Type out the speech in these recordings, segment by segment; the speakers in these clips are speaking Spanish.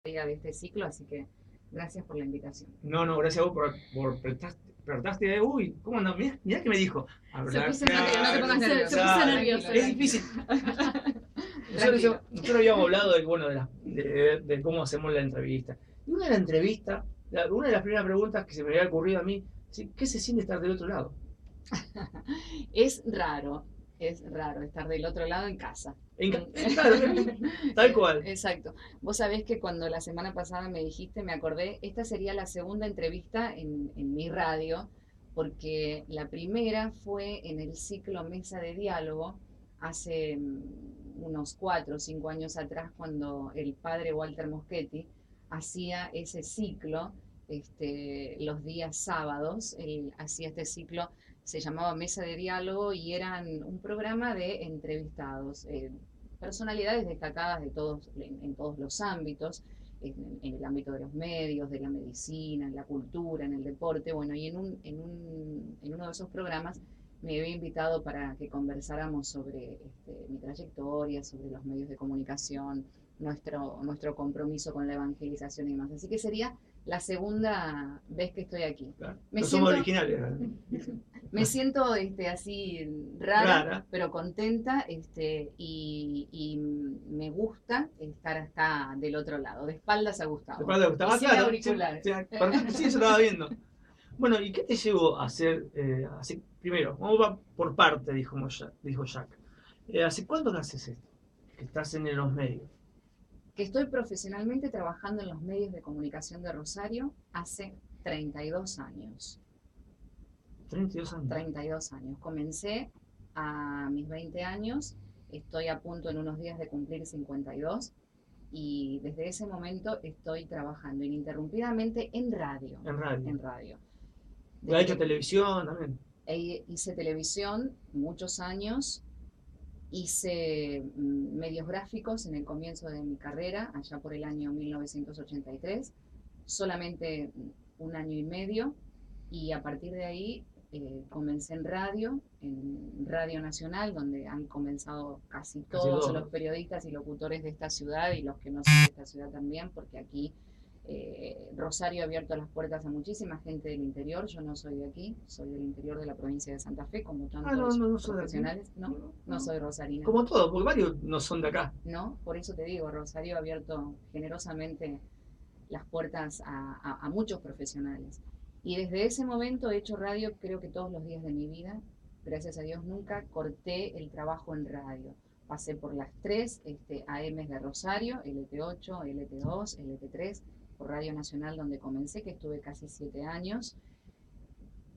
de este ciclo, así que gracias por la invitación. No, gracias a vos por prestaste de, uy, ¿cómo no? Mirá que me dijo. Se Hablar puso nervioso, no te pongas claro, nervioso. Se puso nervioso. es difícil. Tranquilo. Nosotros habíamos hablado de cómo hacemos la entrevista. Y una de las entrevistas, una de las primeras preguntas que se me había ocurrido a mí, ¿qué se siente estar del otro lado? Es raro estar del otro lado en casa. Claro, tal cual. Exacto. Vos sabés que cuando la semana pasada me dijiste, me acordé, esta sería la segunda entrevista en mi radio, porque la primera fue en el ciclo Mesa de Diálogo, hace unos 4 o 5 años atrás, cuando el padre Walter Moschetti hacía ese ciclo los días sábados. Él hacía este ciclo, se llamaba Mesa de Diálogo y eran un programa de entrevistados, personalidades destacadas en todos los ámbitos, en el ámbito de los medios, de la medicina, en la cultura, en el deporte. Bueno, y en uno de esos programas me había invitado para que conversáramos sobre mi trayectoria, sobre los medios de comunicación, nuestro compromiso con la evangelización y demás. Así que sería la segunda vez que estoy aquí. Claro. Somos originales. Me siento así rara, pero contenta, y me gusta estar hasta del otro lado, de espaldas a Gustavo. De espaldas a Gustavo, sin claro. auriculares. Sí, eso estaba viendo. Bueno, ¿y qué te llevó a hacer, primero, vamos va por parte, dijo Jack. ¿Hace cuánto que haces esto? Que estás en los medios. Que estoy profesionalmente trabajando en los medios de comunicación de Rosario hace 32 años. 32 años. 32 años. Comencé a mis 20 años, estoy a punto en unos días de cumplir 52 y desde ese momento estoy trabajando ininterrumpidamente en radio. En radio. ¿Ha hecho televisión también? Hice televisión muchos años, hice medios gráficos en el comienzo de mi carrera, allá por el año 1983, solamente un año y medio, y a partir de ahí comencé en Radio Nacional, donde han comenzado casi todos los periodistas y locutores de esta ciudad y los que no son de esta ciudad también, porque aquí Rosario ha abierto las puertas a muchísima gente del interior. Yo no soy de aquí, soy del interior de la provincia de Santa Fe, como tantos profesionales. No soy rosarina. Como todo, porque varios no son de acá. No, por eso te digo, Rosario ha abierto generosamente las puertas a muchos profesionales. Y desde ese momento he hecho radio creo que todos los días de mi vida. Gracias a Dios nunca corté el trabajo en radio. Pasé por las 3 AMs de Rosario, LT8, LT2, LT3, por Radio Nacional donde comencé, que estuve casi 7 años.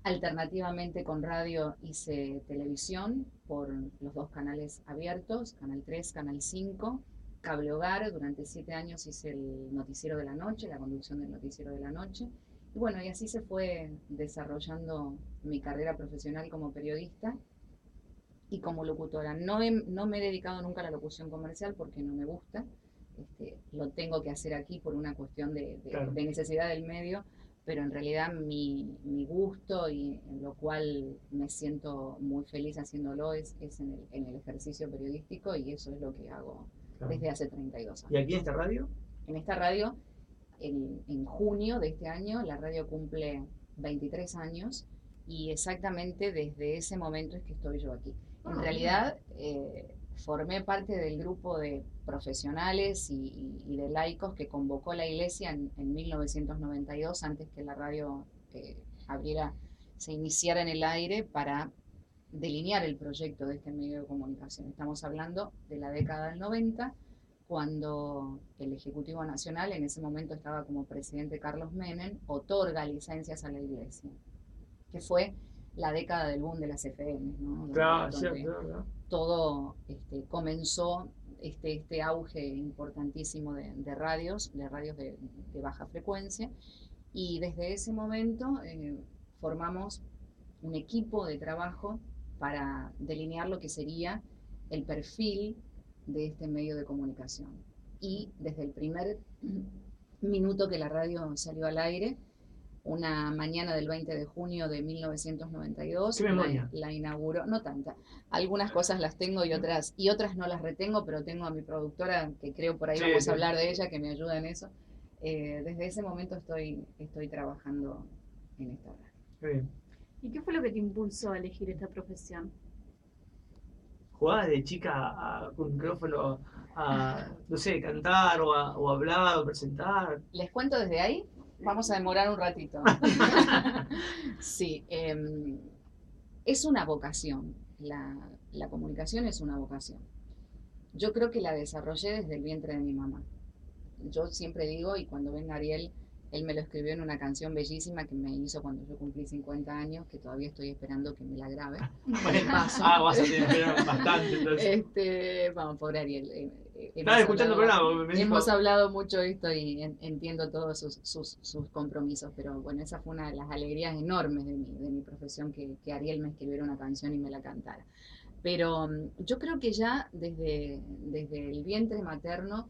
Alternativamente con radio hice televisión por los 2 canales abiertos, Canal 3, Canal 5, Cable Hogar. Durante 7 años hice el noticiero de la noche, la conducción del noticiero de la noche. Y bueno, y así se fue desarrollando mi carrera profesional como periodista y como locutora. No me he dedicado nunca a la locución comercial porque no me gusta. Lo tengo que hacer aquí por una cuestión claro, de necesidad del medio, pero en realidad mi gusto y en lo cual me siento muy feliz haciéndolo es en el ejercicio periodístico, y eso es lo que hago desde hace 32 años. ¿Y aquí en esta radio? En esta radio, en junio de este año, la radio cumple 23 años y exactamente desde ese momento es que estoy yo aquí. En realidad, formé parte del grupo de profesionales y de laicos que convocó la Iglesia en 1992, antes que la radio se iniciara en el aire, para delinear el proyecto de este medio de comunicación. Estamos hablando de la década del 90, cuando el Ejecutivo Nacional, en ese momento estaba como presidente Carlos Menem, otorga licencias a la Iglesia, que fue la década del boom de las FM, ¿no? Claro, cierto. Todo comenzó este auge importantísimo de radios de baja frecuencia, y desde ese momento formamos un equipo de trabajo para delinear lo que sería el perfil de este medio de comunicación. Y desde el primer minuto que la radio salió al aire, una mañana del 20 de junio de 1992, la inauguró, no tanta, algunas cosas las tengo y otras no las retengo, pero tengo a mi productora, que creo por ahí vamos a hablar de ella, que me ayuda en eso, Desde ese momento estoy trabajando en esta radio. Qué bien. ¿Y qué fue lo que te impulsó a elegir esta profesión? ¿Jugabas de chica con micrófono no sé, cantar o hablar o presentar? ¿Les cuento desde ahí? Vamos a demorar un ratito. Sí, es una vocación. La comunicación es una vocación. Yo creo que la desarrollé desde el vientre de mi mamá. Yo siempre digo, y cuando venga Ariel, él me lo escribió en una canción bellísima que me hizo cuando yo cumplí 50 años, que todavía estoy esperando que me la grabe. Bueno, Paso. vas a tener que esperar bastante entonces. Vamos, pobre Ariel. Estaba escuchando el programa. Me dijo, Hemos hablado mucho de esto y entiendo todos sus compromisos, pero bueno, esa fue una de las alegrías enormes de mi profesión, que Ariel me escribiera una canción y me la cantara. Pero yo creo que ya desde el vientre materno,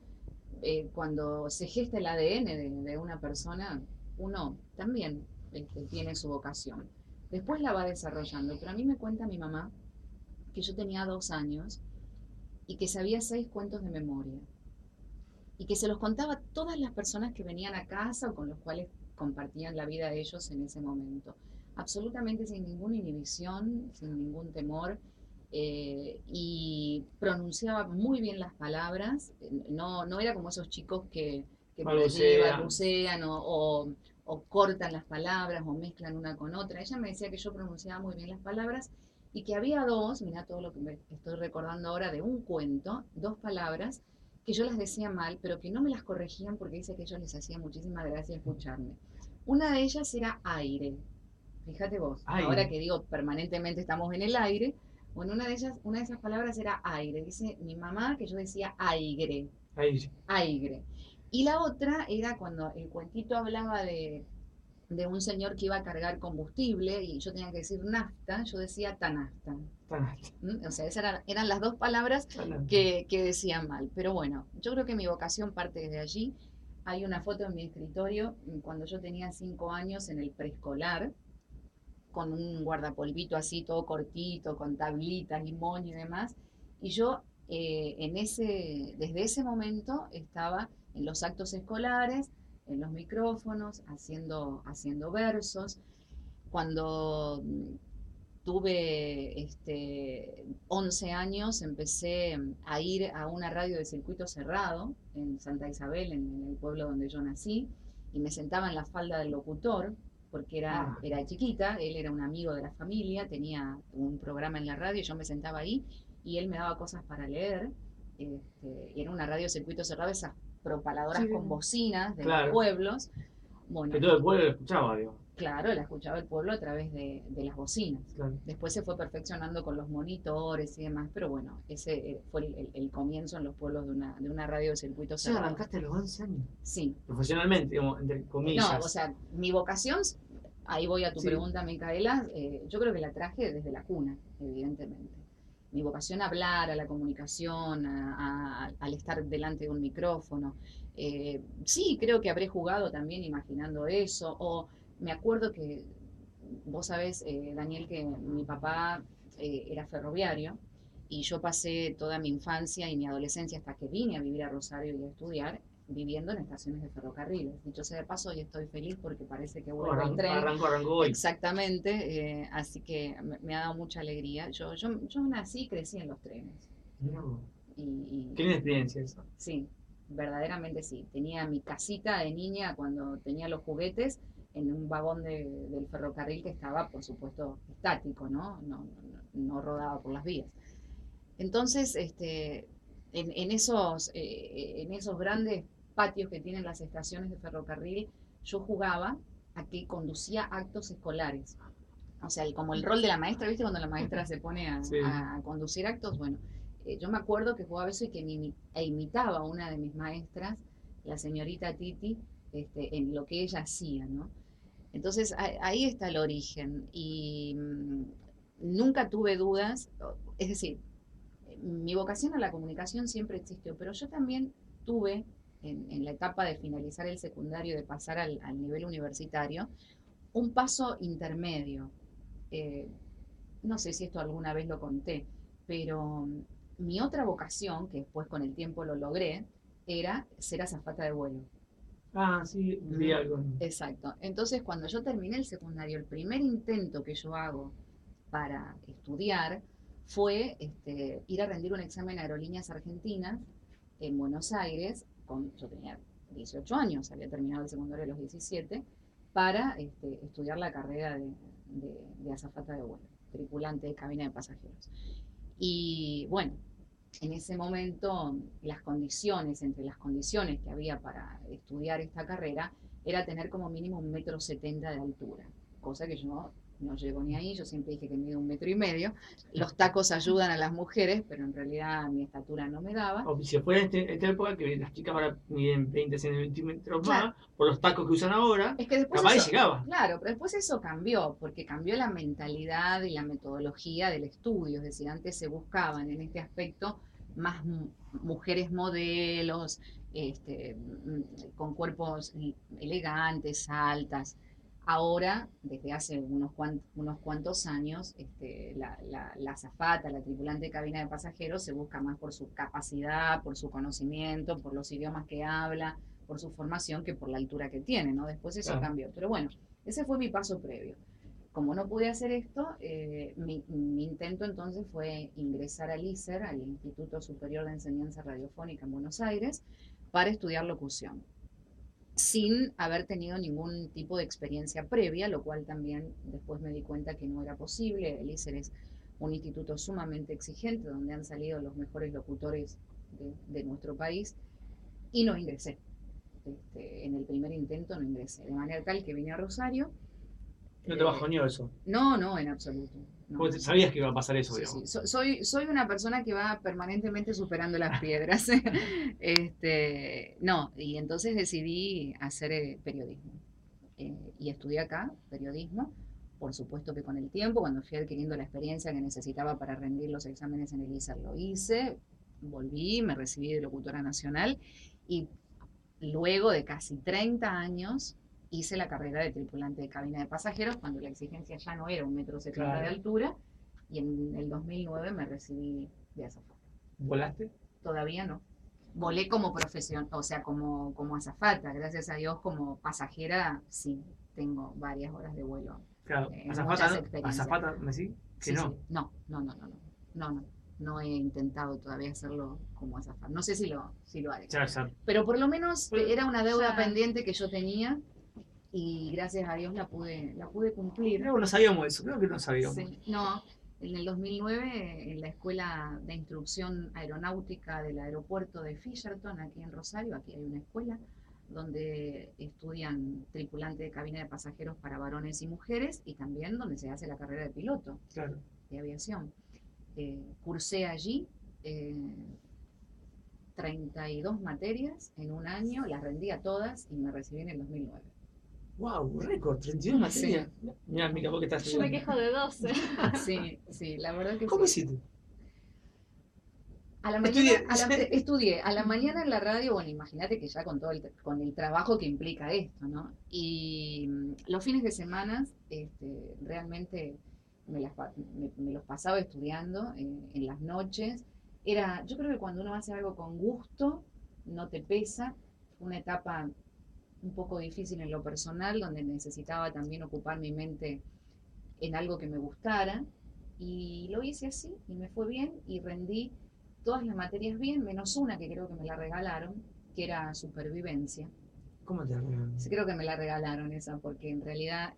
cuando se gesta el ADN de una persona, uno también tiene su vocación. Después la va desarrollando, pero a mí me cuenta mi mamá que yo tenía 2 años y que sabía 6 cuentos de memoria y que se los contaba a todas las personas que venían a casa o con los cuales compartían la vida de ellos en ese momento, absolutamente sin ninguna inhibición, sin ningún temor. Y pronunciaba muy bien las palabras, no era como esos chicos que por allí balbucean o cortan las palabras o mezclan una con otra. Ella me decía que yo pronunciaba muy bien las palabras y que había mirá todo lo que me estoy recordando ahora de un cuento, 2 palabras que yo las decía mal, pero que no me las corregían porque dice que a ellos les hacía muchísima gracia escucharme. Una de ellas era aire. Fíjate vos, Aire. ahora que digo permanentemente estamos en el aire. Bueno, una de esas palabras era aire. Dice mi mamá que yo decía aire. Aire. Aire. Y la otra era cuando el cuentito hablaba de un señor que iba a cargar combustible y yo tenía que decir nafta, yo decía tanasta. O sea, esas eran las 2 palabras que decían mal. Pero bueno, yo creo que mi vocación parte desde allí. Hay una foto en mi escritorio cuando yo tenía 5 años en el preescolar, con un guardapolvito así todo cortito, con tablitas, limón y demás. Y yo desde ese momento estaba en los actos escolares, en los micrófonos, haciendo versos. Cuando tuve 11 años, empecé a ir a una radio de circuito cerrado en Santa Isabel, en el pueblo donde yo nací, y me sentaba en la falda del locutor, porque era chiquita, él era un amigo de la familia, tenía un programa en la radio, yo me sentaba ahí y él me daba cosas para leer. Y era una radio de circuito cerrado, esas propaladoras con bocinas de los pueblos. Bueno, que todo el pueblo lo escuchaba, digo. Claro, la escuchaba el pueblo a través de las bocinas. Claro. Después se fue perfeccionando con los monitores y demás, pero bueno, ese fue el comienzo en los pueblos de una radio de circuito cerrado. ¿Arrancaste a los 11 años? Sí. Profesionalmente, digamos, entre comillas. No, o sea, mi vocación, ahí voy a tu pregunta, Micaela, yo creo que la traje desde la cuna, evidentemente. Mi vocación a hablar, a la comunicación, al estar delante de un micrófono. Sí, creo que habré jugado también imaginando eso, o me acuerdo que, vos sabés, Daniel, que mi papá era ferroviario y yo pasé toda mi infancia y mi adolescencia hasta que vine a vivir a Rosario y a estudiar, viviendo en estaciones de ferrocarriles. Dicho sea de paso, hoy estoy feliz porque parece que vuelve el tren. Arrancó hoy. Exactamente, así que me ha dado mucha alegría. Yo nací y crecí en los trenes. Qué linda experiencia eso. Sí, verdaderamente sí. Tenía mi casita de niña cuando tenía los juguetes en un vagón del ferrocarril que estaba, por supuesto, estático, no rodaba por las vías. Entonces, en esos grandes patios que tienen las estaciones de ferrocarril, yo jugaba a que conducía actos escolares. O sea, como el rol de la maestra, ¿viste? Cuando la maestra se pone a conducir actos, bueno, yo me acuerdo que jugaba eso y que imitaba a una de mis maestras, la señorita Titi, en lo que ella hacía, ¿no? Entonces ahí está el origen y nunca tuve dudas, es decir, mi vocación a la comunicación siempre existió, pero yo también tuve en la etapa de finalizar el secundario, de pasar al nivel universitario, un paso intermedio. No sé si esto alguna vez lo conté, pero mi otra vocación, que después con el tiempo lo logré, era ser azafata de vuelo. Ah, sí, vi algo. Exacto. Entonces, cuando yo terminé el secundario, el primer intento que yo hago para estudiar fue ir a rendir un examen a Aerolíneas Argentinas en Buenos Aires. Yo tenía 18 años, había terminado el secundario a los 17, para estudiar la carrera de azafata de vuelo, tripulante de cabina de pasajeros. Y bueno, en ese momento entre las condiciones que había para estudiar esta carrera, era tener como mínimo 1,70 m de altura, cosa que yo no llego ni ahí. Yo siempre dije que mido 1,5 m. Los tacos ayudan a las mujeres, pero en realidad mi estatura no me daba. O si fuera esta época que las chicas ahora miden 20 centímetros Claro, más, por los tacos que usan ahora, es que después capaz y eso, llegaba. claro, pero después eso cambió, porque cambió la mentalidad y la metodología del estudio. Es decir, antes se buscaban en este aspecto más mujeres modelos, con cuerpos elegantes, altas. Ahora, desde hace unos cuantos años, la azafata, la tripulante de cabina de pasajeros, se busca más por su capacidad, por su conocimiento, por los idiomas que habla, por su formación, que por la altura que tiene, ¿no? Después eso Claro. cambió. Pero bueno, ese fue mi paso previo. Como no pude hacer esto, mi intento entonces fue ingresar al ISER, al Instituto Superior de Enseñanza Radiofónica en Buenos Aires, para estudiar locución, sin haber tenido ningún tipo de experiencia previa, lo cual también después me di cuenta que no era posible. El ISER es un instituto sumamente exigente, donde han salido los mejores locutores de nuestro país, y no ingresé. En el primer intento no ingresé, de manera tal que vine a Rosario. No te bajoneó eso. No, en absoluto. No, Porque sabías que iba a pasar eso, sí, digamos. soy una persona que va permanentemente superando las piedras. No, y entonces decidí hacer periodismo. Y estudié acá periodismo. Por supuesto que con el tiempo, cuando fui adquiriendo la experiencia que necesitaba para rendir los exámenes en el ISER, lo hice. Volví, me recibí de locutora nacional y luego de casi 30 años hice la carrera de tripulante de cabina de pasajeros, cuando la exigencia ya no era 1,70 m de Claro. altura, y en el 2009 me recibí de azafata. ¿Volaste? Todavía no. Volé como profesión, o sea, como azafata. Gracias a Dios, como pasajera, sí, tengo varias horas de vuelo. Claro. Muchas Azafata, experiencias. azafata, ¿me decís? Que Sí, no. sí. No. No he intentado todavía hacerlo como azafata. No sé si lo haré. Ya. Pero por lo menos Bueno, era una deuda ya. pendiente que yo tenía, y gracias a Dios la pude cumplir. Creo que no sabíamos eso, creo que no sabíamos. Sí, no, en el 2009, en la Escuela de Instrucción Aeronáutica del aeropuerto de Fisherton, aquí en Rosario, aquí hay una escuela donde estudian tripulante de cabina de pasajeros para varones y mujeres, y también donde se hace la carrera de piloto Claro. de aviación. Cursé allí 32 materias en un año, las rendí a todas y me recibí en el 2009. Wow, récord, 32 materias. Mira, Mica, vos que estás Yo me estudiando. quejo de 12. Sí, la verdad que ¿Cómo sí. hiciste? A la mañana, Estudié. estudié a la mañana en la radio. Bueno, imagínate que ya con todo con el trabajo que implica esto, ¿no? Y los fines de semana, realmente me los pasaba estudiando en las noches. Yo creo que cuando uno hace algo con gusto, no te pesa. Fue una etapa un poco difícil en lo personal, donde necesitaba también ocupar mi mente en algo que me gustara, y lo hice así y me fue bien, y rendí todas las materias bien, menos una que creo que me la regalaron, que era supervivencia. ¿Cómo te arreglan? Sí, creo que me la regalaron esa, porque en realidad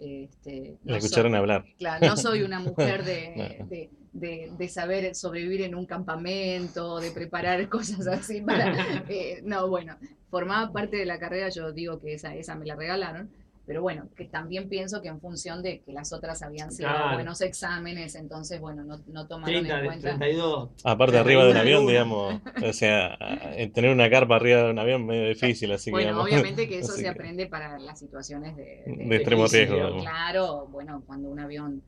La escucharon hablar. claro, no soy una mujer No. de saber sobrevivir en un campamento, de preparar cosas así para... no, bueno, formaba parte de la carrera. Yo digo que esa me la regalaron, pero bueno, que también pienso que en función de que las otras habían sido Claro. buenos exámenes, entonces, bueno, no tomaron 30 en de cuenta... 32. Aparte arriba de un 31 de avión, una. digamos, o sea, tener una carpa arriba de un avión es medio difícil, así que Bueno, digamos, obviamente que eso así se que, aprende para las situaciones de de extremo crisis, riesgo, digamos. digamos. Claro, bueno, cuando un avión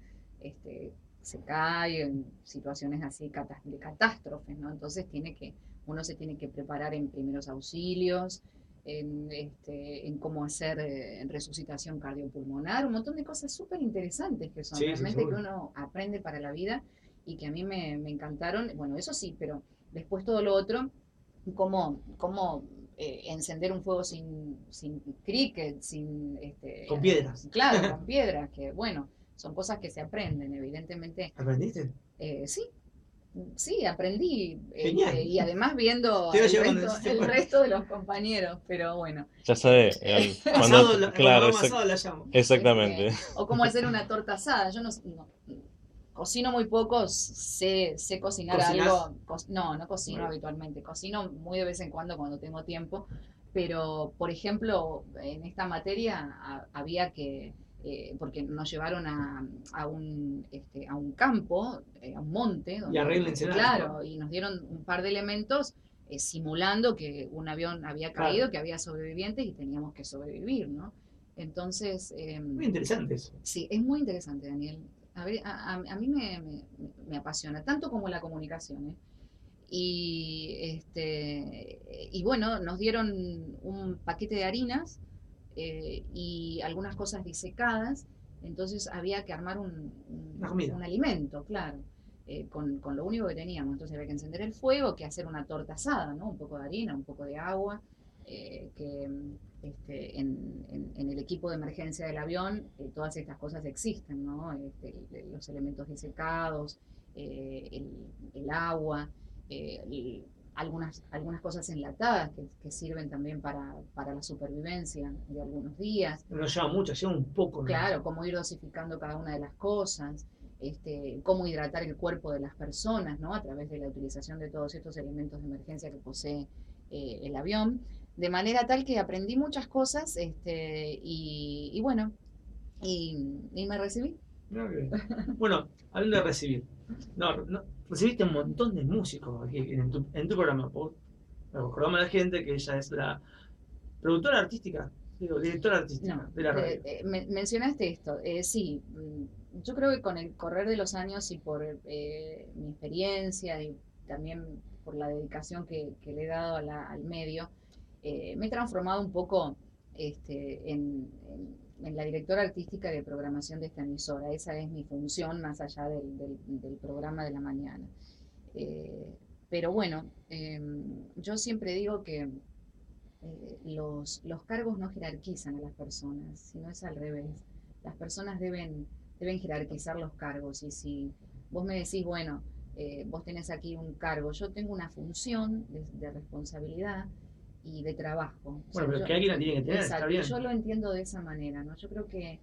se cae, en situaciones así de catástrofes, ¿no? Entonces uno se tiene que preparar en primeros auxilios, en cómo hacer resucitación cardiopulmonar, un montón de cosas súper interesantes que son Sí, realmente que seguro. uno aprende para la vida, y que a mí me encantaron. Bueno, eso sí, pero después todo lo otro, cómo encender un fuego sin cricket, sin... Con piedras. Claro, con piedras, que bueno, son cosas que se aprenden, evidentemente. ¿Aprendiste? Sí, sí, aprendí. Genial. Y además viendo Te iba a el llevar cuando resto, hiciste el fuego. resto de los compañeros, pero bueno. Ya sabes, cuando, Asado, cuando claro, hagamos asado la llamo. exactamente. O cómo hacer una torta asada. Yo cocino muy poco, sé cocinar ¿Cocinás? algo. No cocino Bueno. habitualmente. Cocino muy de vez en cuando tengo tiempo. Pero, por ejemplo, en esta materia había que, porque nos llevaron a un campo, a un monte, Y arréglense nada. claro, y nos dieron un par de elementos simulando que un avión había caído, Claro. que había sobrevivientes y teníamos que sobrevivir, ¿no? Entonces, Muy interesante eso. sí, es muy interesante, Daniel. A mí me apasiona, tanto como la comunicación, ¿eh? Y bueno, nos dieron un paquete de harinas y algunas cosas disecadas, entonces había que armar Una comida. un alimento, claro, con lo único que teníamos. Entonces había que encender el fuego, que hacer una torta asada, ¿no? Un poco de harina, un poco de agua, que en el equipo de emergencia del avión todas estas cosas existen, ¿no? Los elementos disecados, el agua, algunas cosas enlatadas que sirven también para la supervivencia de algunos días. No lleva mucho, lleva un poco. ¿No? Claro, cómo ir dosificando cada una de las cosas, cómo hidratar el cuerpo de las personas, ¿no? A través de la utilización de todos estos elementos de emergencia que posee el avión, de manera tal que aprendí muchas cosas, y bueno, y me recibí. No, bueno, hablando de recibir. No, recibiste un montón de músicos aquí en tu programa. Recordamos a la gente que ella es la productora artística, digo, directora artística No, de la radio. mencionaste esto. Sí, yo creo que con el correr de los años y por mi experiencia y también por la dedicación que le he dado al medio, me he transformado un poco en la directora artística de programación de esta emisora. Esa es mi función más allá del programa de la mañana. Pero bueno, yo siempre digo que los cargos no jerarquizan a las personas, sino es al revés. Las personas deben jerarquizar los cargos. Y si vos me decís, bueno, vos tenés aquí un cargo, yo tengo una función de responsabilidad y de trabajo. O sea, Bueno, pero que alguien la tiene que tener, está exacto, bien. yo lo entiendo de esa manera, ¿no? Yo creo que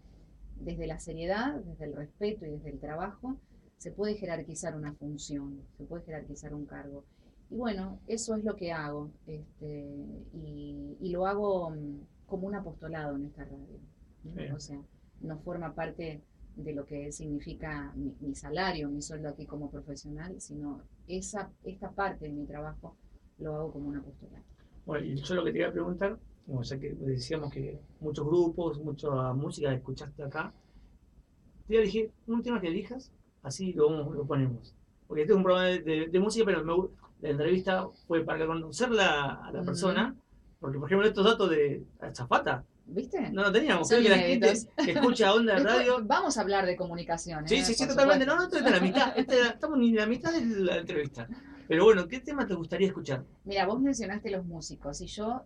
desde la seriedad, desde el respeto y desde el trabajo, se puede jerarquizar una función, se puede jerarquizar un cargo. Y bueno, eso es lo que hago, y lo hago como un apostolado en esta radio, ¿no? Bien. O sea, no forma parte de lo que significa mi salario, mi sueldo aquí como profesional, sino esta parte de mi trabajo lo hago como un apostolado. Bueno, y yo lo que te iba a preguntar, como ya que decíamos que muchos grupos, mucha música que escuchaste acá, te iba a elegir un tema que elijas, así lo ponemos. Porque este es un programa de música, pero la entrevista fue para conocer a la persona, porque por ejemplo estos datos de azafata ¿Viste? no lo teníamos. Son Creo que la gente inéditos. que escucha Onda de Después Radio. vamos a hablar de comunicación, Sí, sí, sí, por totalmente. supuesto. No, esto es de la mitad. Estamos ni en la mitad de la entrevista. Pero bueno, ¿qué tema te gustaría escuchar? Mira, vos mencionaste los músicos y yo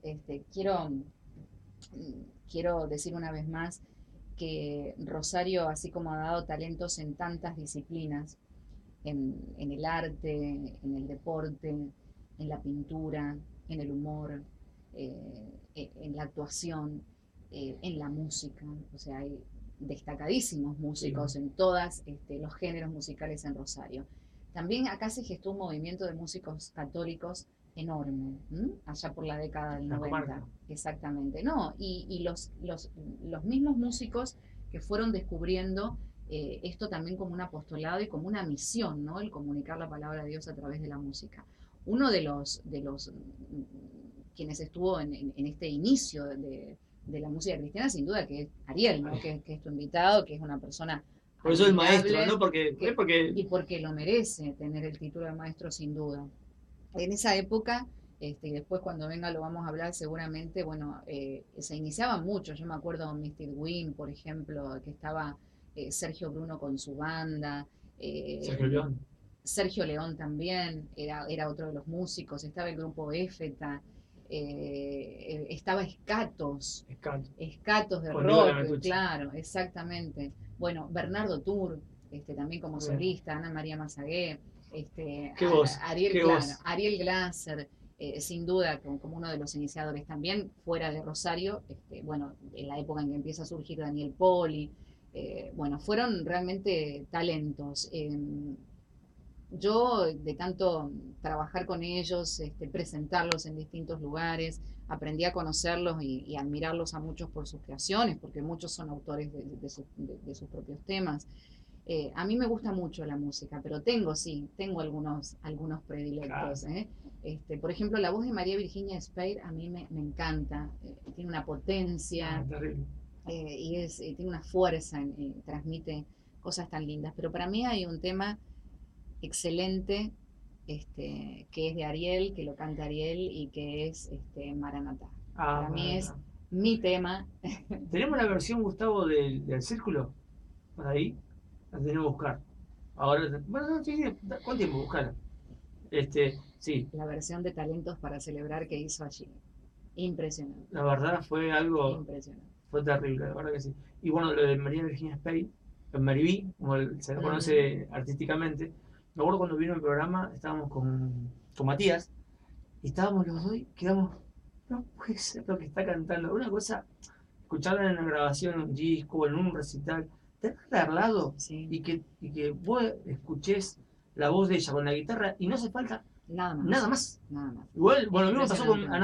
quiero decir una vez más que Rosario, así como ha dado talentos en tantas disciplinas, en el arte, en el deporte, en la pintura, en el humor, en la actuación, en la música, o sea, hay destacadísimos músicos Sí. en todos los géneros musicales en Rosario. También acá se gestó un movimiento de músicos católicos enorme, allá por la década del La 90. comarca. Exactamente, no, y los mismos músicos que fueron descubriendo esto también como un apostolado y como una misión, ¿no? El comunicar la palabra de Dios a través de la música. Uno de los quienes estuvo en este inicio de la música cristiana, sin duda que es Ariel, ¿no? Que es tu invitado, que es una persona Por eso el maestro, admirable, ¿no? Porque y porque lo merece tener el título de maestro, sin duda. En esa época, y después cuando venga lo vamos a hablar seguramente, bueno, se iniciaba mucho. Yo me acuerdo de Mystic Wing, por ejemplo, que estaba Sergio Bruno con su banda. Sergio León. Sergio León también era otro de los músicos. Estaba el grupo Éfeta. estaba Escatos, Escato. Escatos de Con Diego rock, Lametucci. claro, exactamente. Bueno, Bernardo Tour, también como Bien. solista, Ana María Mazagué, Qué voz, Ariel, qué claro, voz. Ariel Glasser, sin duda como uno de los iniciadores también, fuera de Rosario, bueno, en la época en que empieza a surgir Daniel Poli, bueno, fueron realmente talentos. Yo, de tanto trabajar con ellos, presentarlos en distintos lugares, aprendí a conocerlos y admirarlos a muchos por sus creaciones, porque muchos son autores de sus propios temas. A mí me gusta mucho la música, pero tengo algunos Claro. predilectos. Por ejemplo, la voz de María Virginia Speir a mí me encanta, tiene una potencia Terrible. tiene una fuerza, transmite cosas tan lindas. Pero para mí hay un tema excelente, que es de Ariel, que lo canta Ariel y que es Maranatá. Para mí es Maranatá. mi tema. Tenemos la versión, Gustavo, del Círculo, por ahí, la tenemos que buscar. Ahora, bueno, no, sí, ¿cuánto tiempo buscarla? Sí, La versión de Talentos para Celebrar que hizo allí. Impresionante, la verdad fue algo, impresionante. fue terrible, la verdad que sí. Y bueno, lo de María Virginia Spey, Mariví, como se la conoce artísticamente, me acuerdo cuando vino el programa, estábamos con Matías, y estábamos los dos y quedamos, no puede ser lo que está cantando. Una cosa, escucharla en una grabación, en un disco, en un recital, tenerla al lado Sí, y que vos escuches la voz de ella con la guitarra y no hace falta nada más, nada más. nada más. Igual, Es bueno, lo mismo pasó con impresionante.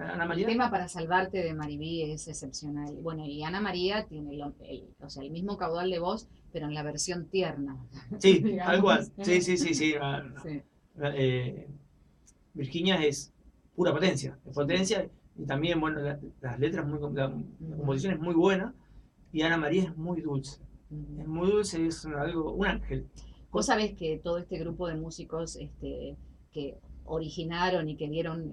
Ana El María. tema Para Salvarte de Maribí es excepcional. Bueno, y Ana María tiene o sea, el mismo caudal de voz, pero en la versión tierna, Sí, tal cual. digamos. Sí, sí, sí, sí. Sí, Eh, Virginia es pura potencia. Es sí. potencia y también, bueno, las letras, la Ujú, composición es muy buena y Ana María es muy dulce. ujú. Es muy dulce, es algo, un ángel. Vos sabés que todo este grupo de músicos que originaron y que dieron,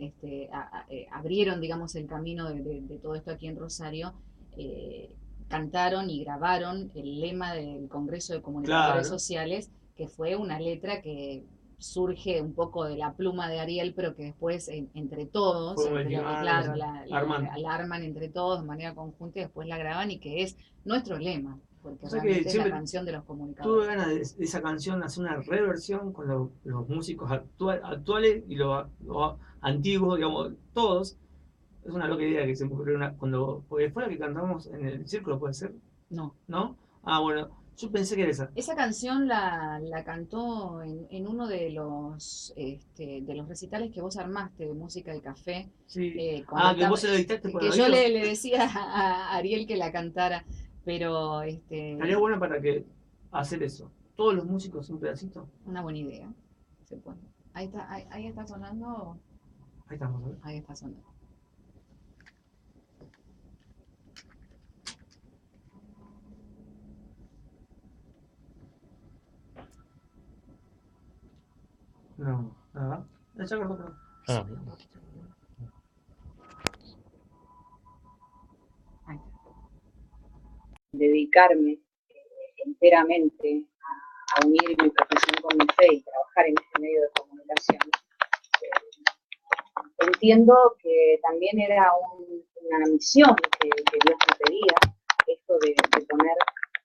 abrieron, digamos, el camino de todo esto aquí en Rosario, eh, cantaron y grabaron el lema del Congreso de Comunicadores Claro, Sociales, que fue una letra que surge un poco de la pluma de Ariel, pero que después entre todos, fue como el que, claro, Armando. la arman entre todos de manera conjunta y después la graban y que es nuestro lema, porque O sea que realmente es la siempre canción de los tuve comunicadores. ganas de esa canción, hacer una reversión con los músicos actuales y los antiguos, digamos, todos. Es una loca idea que se me ocurrió porque fue la que cantamos en el círculo, puede ser, No. ¿no? Ah, bueno, yo pensé que era esa. Esa canción la cantó en uno de los recitales que vos armaste de música de café, Sí. cuando Ah, que estaba, vos se la dictaste por el que yo oído. le decía a Ariel que la cantara, pero Estaría bueno para que hacer eso. Todos los músicos un pedacito. una buena idea. Se puede. Ahí está sonando, Ahí estamos, a ver. ahí está sonando. No, nada. Ya cortó, perdón. Ah, Ahí está. Dedicarme enteramente a unir mi profesión con mi fe y trabajar en este medio de comunicación. Entiendo que también era una misión que Dios me pedía, esto de poner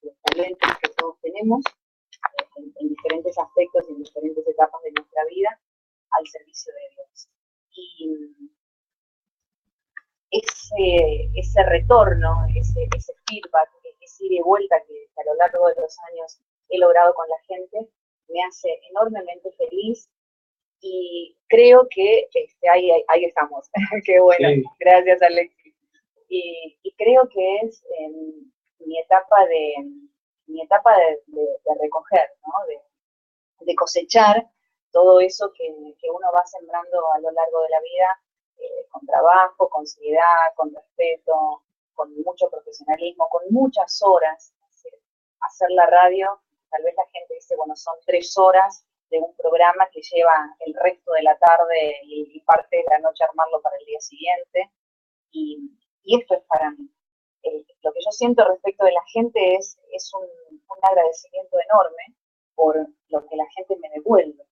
los talentos que todos tenemos en diferentes aspectos y en diferentes etapas de nuestra vida al servicio de Dios. Y ese retorno, ese feedback, ese ida y vuelta que a lo largo de los años he logrado con la gente, me hace enormemente feliz y creo que ahí estamos. Qué bueno, sí. Gracias Alexis. Y creo que es mi etapa de recoger, ¿no? de cosechar todo eso que uno va sembrando a lo largo de la vida, con trabajo, con seriedad, con respeto, con mucho profesionalismo, con muchas horas. Hacer la radio, tal vez la gente dice, bueno, son 3 horas de un programa que lleva el resto de la tarde y parte de la noche armarlo para el día siguiente. Y esto es para mí. Lo que yo siento respecto de la gente es un agradecimiento enorme por lo que la gente me devuelve.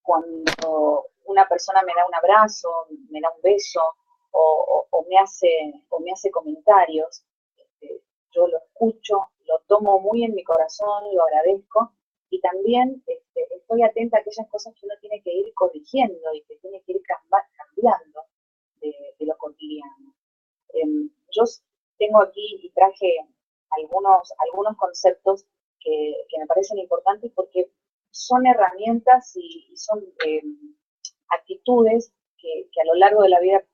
cuando una persona me da un abrazo, me da un beso, o me hace comentarios, yo lo escucho, lo tomo muy en mi corazón, lo agradezco, y también estoy atenta a aquellas cosas que uno tiene que ir corrigiendo y que tiene que ir cambiando de lo cotidiano. Yo tengo aquí y traje algunos conceptos que me parecen importantes porque son herramientas y son actitudes que a lo largo de la vida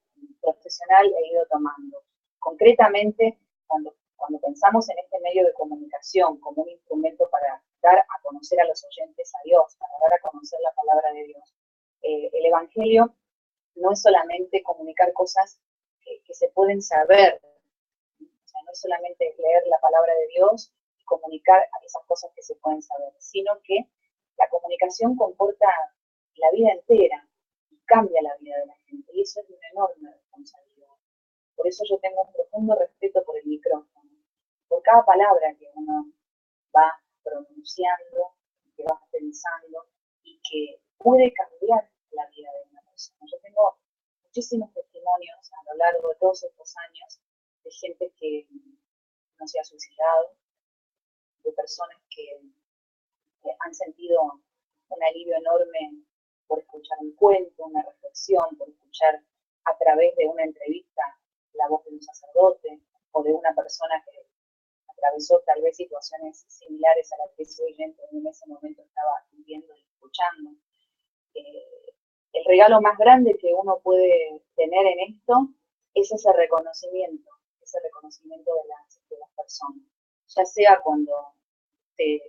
profesional he ido tomando. Concretamente, cuando pensamos en este medio de comunicación como un instrumento para dar a conocer a los oyentes a Dios, para dar a conocer la palabra de Dios, el Evangelio no es solamente comunicar cosas que se pueden saber, o sea, no es solamente leer la palabra de Dios y comunicar esas cosas que se pueden saber, sino que la comunicación comporta la vida entera y cambia la vida de la gente, y eso es una enorme responsabilidad. Por eso yo tengo un profundo respeto por el micrófono, por cada palabra que uno va pronunciando, que va pensando y que puede cambiar la vida de una persona. Yo tengo muchísimos testimonios a lo largo de todos estos años de gente que no se ha suicidado, de personas que han sentido un alivio enorme por escuchar un cuento, una reflexión, por escuchar a través de una entrevista la voz de un sacerdote o de una persona que atravesó tal vez situaciones similares a las que ese oyente en ese momento estaba viviendo y escuchando. El regalo más grande que uno puede tener en esto es ese reconocimiento de las personas, ya sea cuando te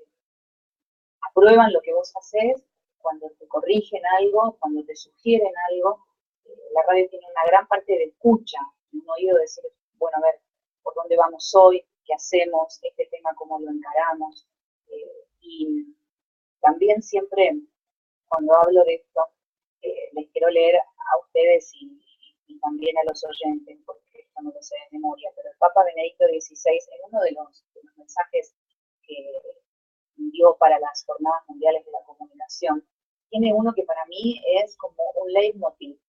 aprueban lo que vos haces, cuando te corrigen algo, cuando te sugieren algo. La radio tiene una gran parte de escucha, un oído de decir, bueno, a ver, ¿por dónde vamos hoy? ¿Qué hacemos? Este tema, ¿cómo lo encaramos? Y también siempre, cuando hablo de esto, les quiero leer a ustedes y también a los oyentes, porque esto no lo sé de memoria, pero el Papa Benedicto XVI, en uno de los mensajes que dio para las Jornadas Mundiales de la Comunicación, tiene uno que para mí es como un leitmotiv.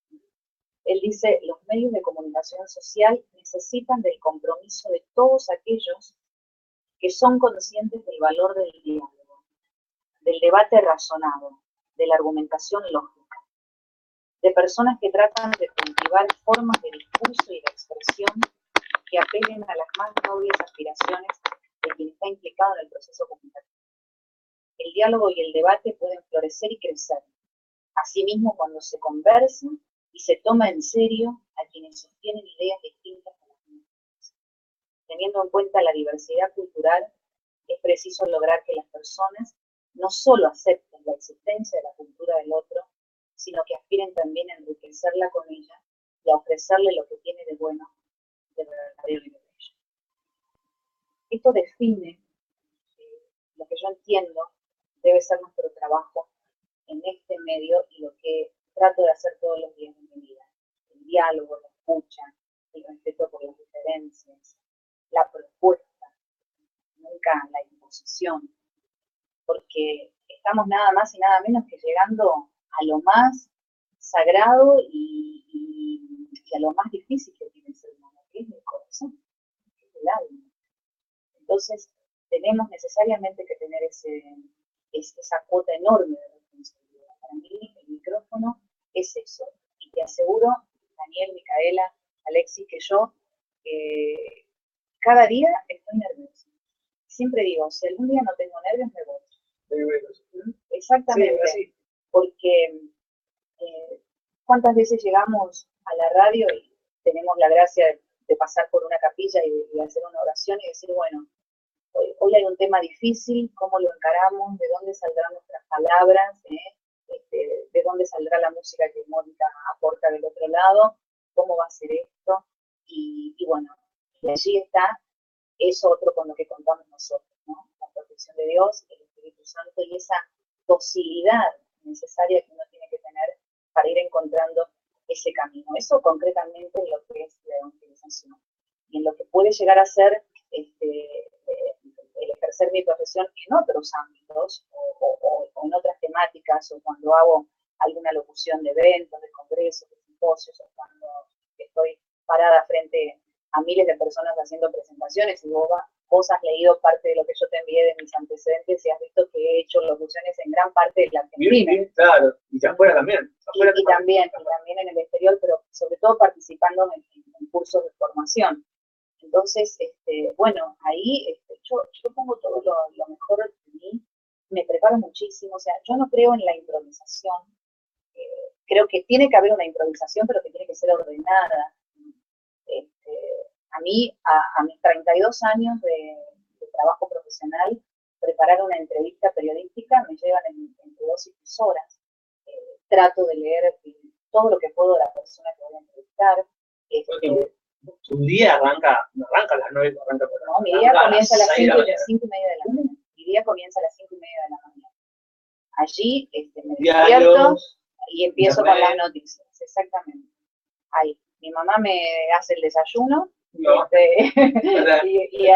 Él dice, los medios de comunicación social necesitan del compromiso de todos aquellos que son conscientes del valor del diálogo, del debate razonado, de la argumentación lógica, de personas que tratan de cultivar formas de discurso y de expresión que apelen a las más nobles aspiraciones de quien está implicado en el proceso comunicativo. El diálogo y el debate pueden florecer y crecer. Asimismo, cuando se conversa y se toma en serio a quienes sostienen ideas distintas a las mismas. Teniendo en cuenta la diversidad cultural, es preciso lograr que las personas no solo acepten la existencia de la cultura del otro, sino que aspiren también a enriquecerla con ella y a ofrecerle lo que tiene de bueno, de verdadero y de bello. Esto define lo que yo entiendo debe ser nuestro trabajo en este medio y lo que trato de hacer todos los días de mi vida. El diálogo, la escucha, el respeto por las diferencias, la propuesta, nunca la imposición, porque estamos nada más y nada menos que llegando a lo más sagrado y a lo más difícil que tiene el ser humano, que es el corazón, que es el alma. Entonces, tenemos necesariamente que tener esa cuota enorme de responsabilidad. Para mí, el micrófono es eso. Y te aseguro, Daniel, Micaela, Alexis, que yo cada día estoy nerviosa. Siempre digo, si algún día no tengo nervios, me voy. Exactamente. Sí, porque ¿cuántas veces llegamos a la radio y tenemos la gracia de pasar por una capilla y hacer una oración y decir, bueno, hoy hay un tema difícil, ¿cómo lo encaramos? ¿De dónde saldrán nuestras palabras? ¿De dónde saldrá la música que Mónica aporta del otro lado? ¿Cómo va a ser esto? Y bueno, y allí está eso otro con lo que contamos nosotros, ¿no? La protección de Dios, el Espíritu Santo y esa docilidad necesaria que uno tiene que tener para ir encontrando ese camino. Eso concretamente en lo que es la evangelización. Y en lo que puede llegar a ser el ejercer mi profesión en otros ámbitos o en otras temáticas, o cuando hago alguna locución de eventos, de congresos, de simposios, o cuando estoy parada frente a miles de personas haciendo presentaciones y vos has leído parte de lo que yo te envié de mis antecedentes y has visto que he hecho locuciones en gran parte de la Argentina. Bien, claro, y afuera también. Y también en el exterior, pero sobre todo participando en cursos de formación. Entonces, bueno, ahí yo pongo todo lo mejor de mí, me preparo muchísimo, o sea, yo no creo en la improvisación, creo que tiene que haber una improvisación, pero que tiene que ser ordenada. A mí, a mis 32 años de trabajo profesional, preparar una entrevista periodística me llevan entre 2 y 3 horas. Trato de leer todo lo que puedo de la persona que voy a entrevistar. Tu día no arranca a las 9, arranca por no, mi día comienza a las 5 y media de la mañana. Mi día comienza a las 5 y media de la mañana. Allí me despierto y empiezo con las noticias, exactamente. Ahí, mi mamá me hace el desayuno. No. y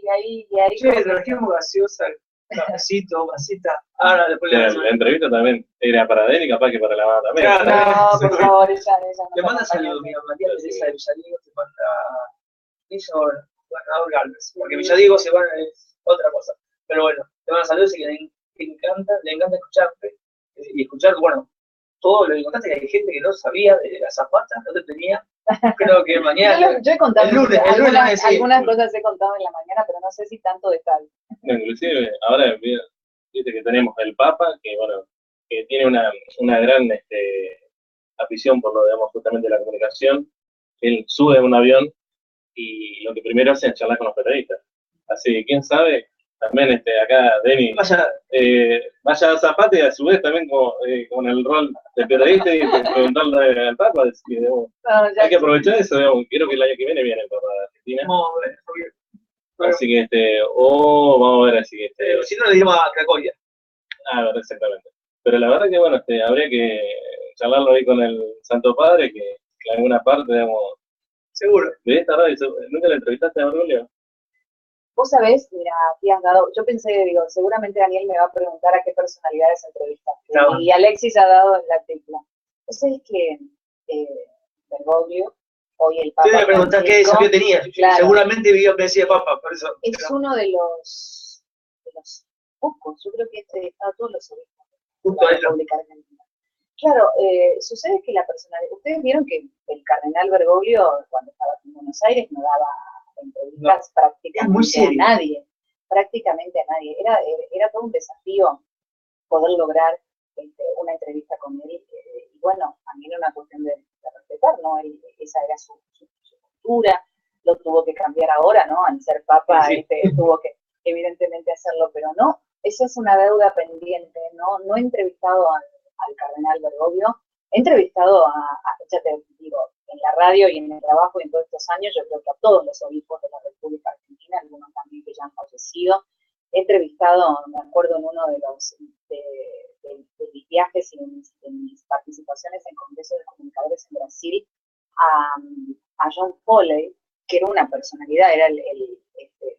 ahí che, trajimos gaseosa, cafecito, vasita. Ahora después la entrevista también era para él y capaz que para la mamá también. No, por favor, ella no. Te manda saludos, mi mamá, tía Teresa de Villadiego, te manda bueno, Galvez, porque Villadiego se van es otra cosa. Pero bueno, te manda saludos y le encanta escucharte y escuchar, bueno, todo lo que contaste, que hay gente que no sabía de la zapata, no te tenía. Creo que mañana. Yo he contado el lunes, algunas cosas he contado en la mañana, pero no sé si tanto detalle. No, inclusive, ahora viste que tenemos el Papa, que bueno, que tiene una gran afición por lo, digamos, justamente la comunicación. Él sube a un avión y lo que primero hace es charlar con los periodistas. Así que, quién sabe, también acá Deni vaya a Zapata y a su vez también con el rol de periodista y preguntarle al Papa. Hay que aprovechar eso, digamos. Quiero que el año que viene el Papa de Argentina. Así que vamos a ver, así que si no le dimos a Cracoya. Exactamente. Pero la verdad que bueno, habría que charlarlo ahí con el Santo Padre, que en alguna parte, digamos. Seguro. De esta radio, ¿nunca la entrevistaste a Bergoglio? Vos sabés, mira, aquí has dado, yo pensé, digo, seguramente Daniel me va a preguntar a qué personalidades entrevistaste. No. Y Alexis ha dado en la tecla. Entonces es que Bergoglio, hoy el Papa. Te voy a preguntar qué desafío tenía. Claro, seguramente me decía Papa, por eso. Es uno de los pocos, yo creo que está todos los obispos de la República Argentina. Claro, sucede que la personalidad, ustedes vieron que el cardenal Bergoglio, cuando estaba en Buenos Aires, no daba entrevistas prácticamente a nadie. Era todo un desafío poder lograr una entrevista con él. Y bueno, también era una cuestión de respetar, ¿no? Esa era su postura, lo tuvo que cambiar ahora, ¿no? Al ser papa, sí. Tuvo que evidentemente hacerlo, pero no, esa es una deuda pendiente, ¿no? No he entrevistado al cardenal Bergoglio, he entrevistado ya te digo, en la radio y en el trabajo y en todos estos años, yo creo que a todos los obispos de la República Argentina, algunos también que ya han fallecido. He entrevistado, me acuerdo en uno de mis viajes y de mis participaciones en congresos de comunicadores en Brasil, a John Foley, que era una personalidad, era el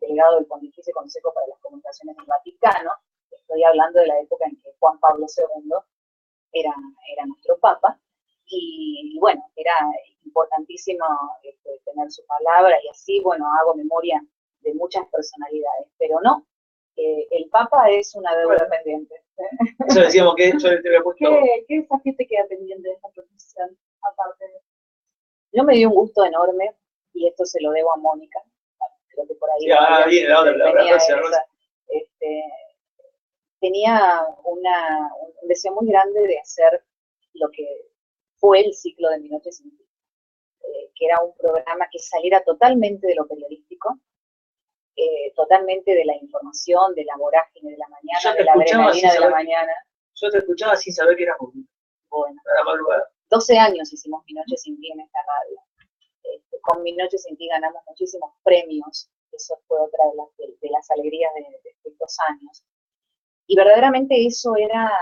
delegado del Pontificio Consejo para las Comunicaciones del Vaticano. Estoy hablando de la época en que Juan Pablo II era nuestro Papa. Y bueno, era importantísimo tener su palabra y así, bueno, hago memoria de muchas personalidades, pero no, el Papa es una deuda pendiente. Eso decíamos que yo le había puesto. ¿Qué desafío te queda pendiente de esta profesión? Aparte de... Yo me dio un gusto enorme, y esto se lo debo a Mónica, creo que por ahí tenía un deseo muy grande de hacer lo que fue el ciclo de Mi Noche Sin Ti, que era un programa que saliera totalmente de lo periodístico, totalmente de la información, de la vorágine de la mañana, de la adrenalina de la mañana. Yo te escuchaba sin saber que era bueno, 12 años hicimos Mi Noche Sin Ti en esta radio. Con Mi Noche Sin Ti ganamos muchísimos premios, eso fue otra de las alegrías de estos años. Y verdaderamente eso era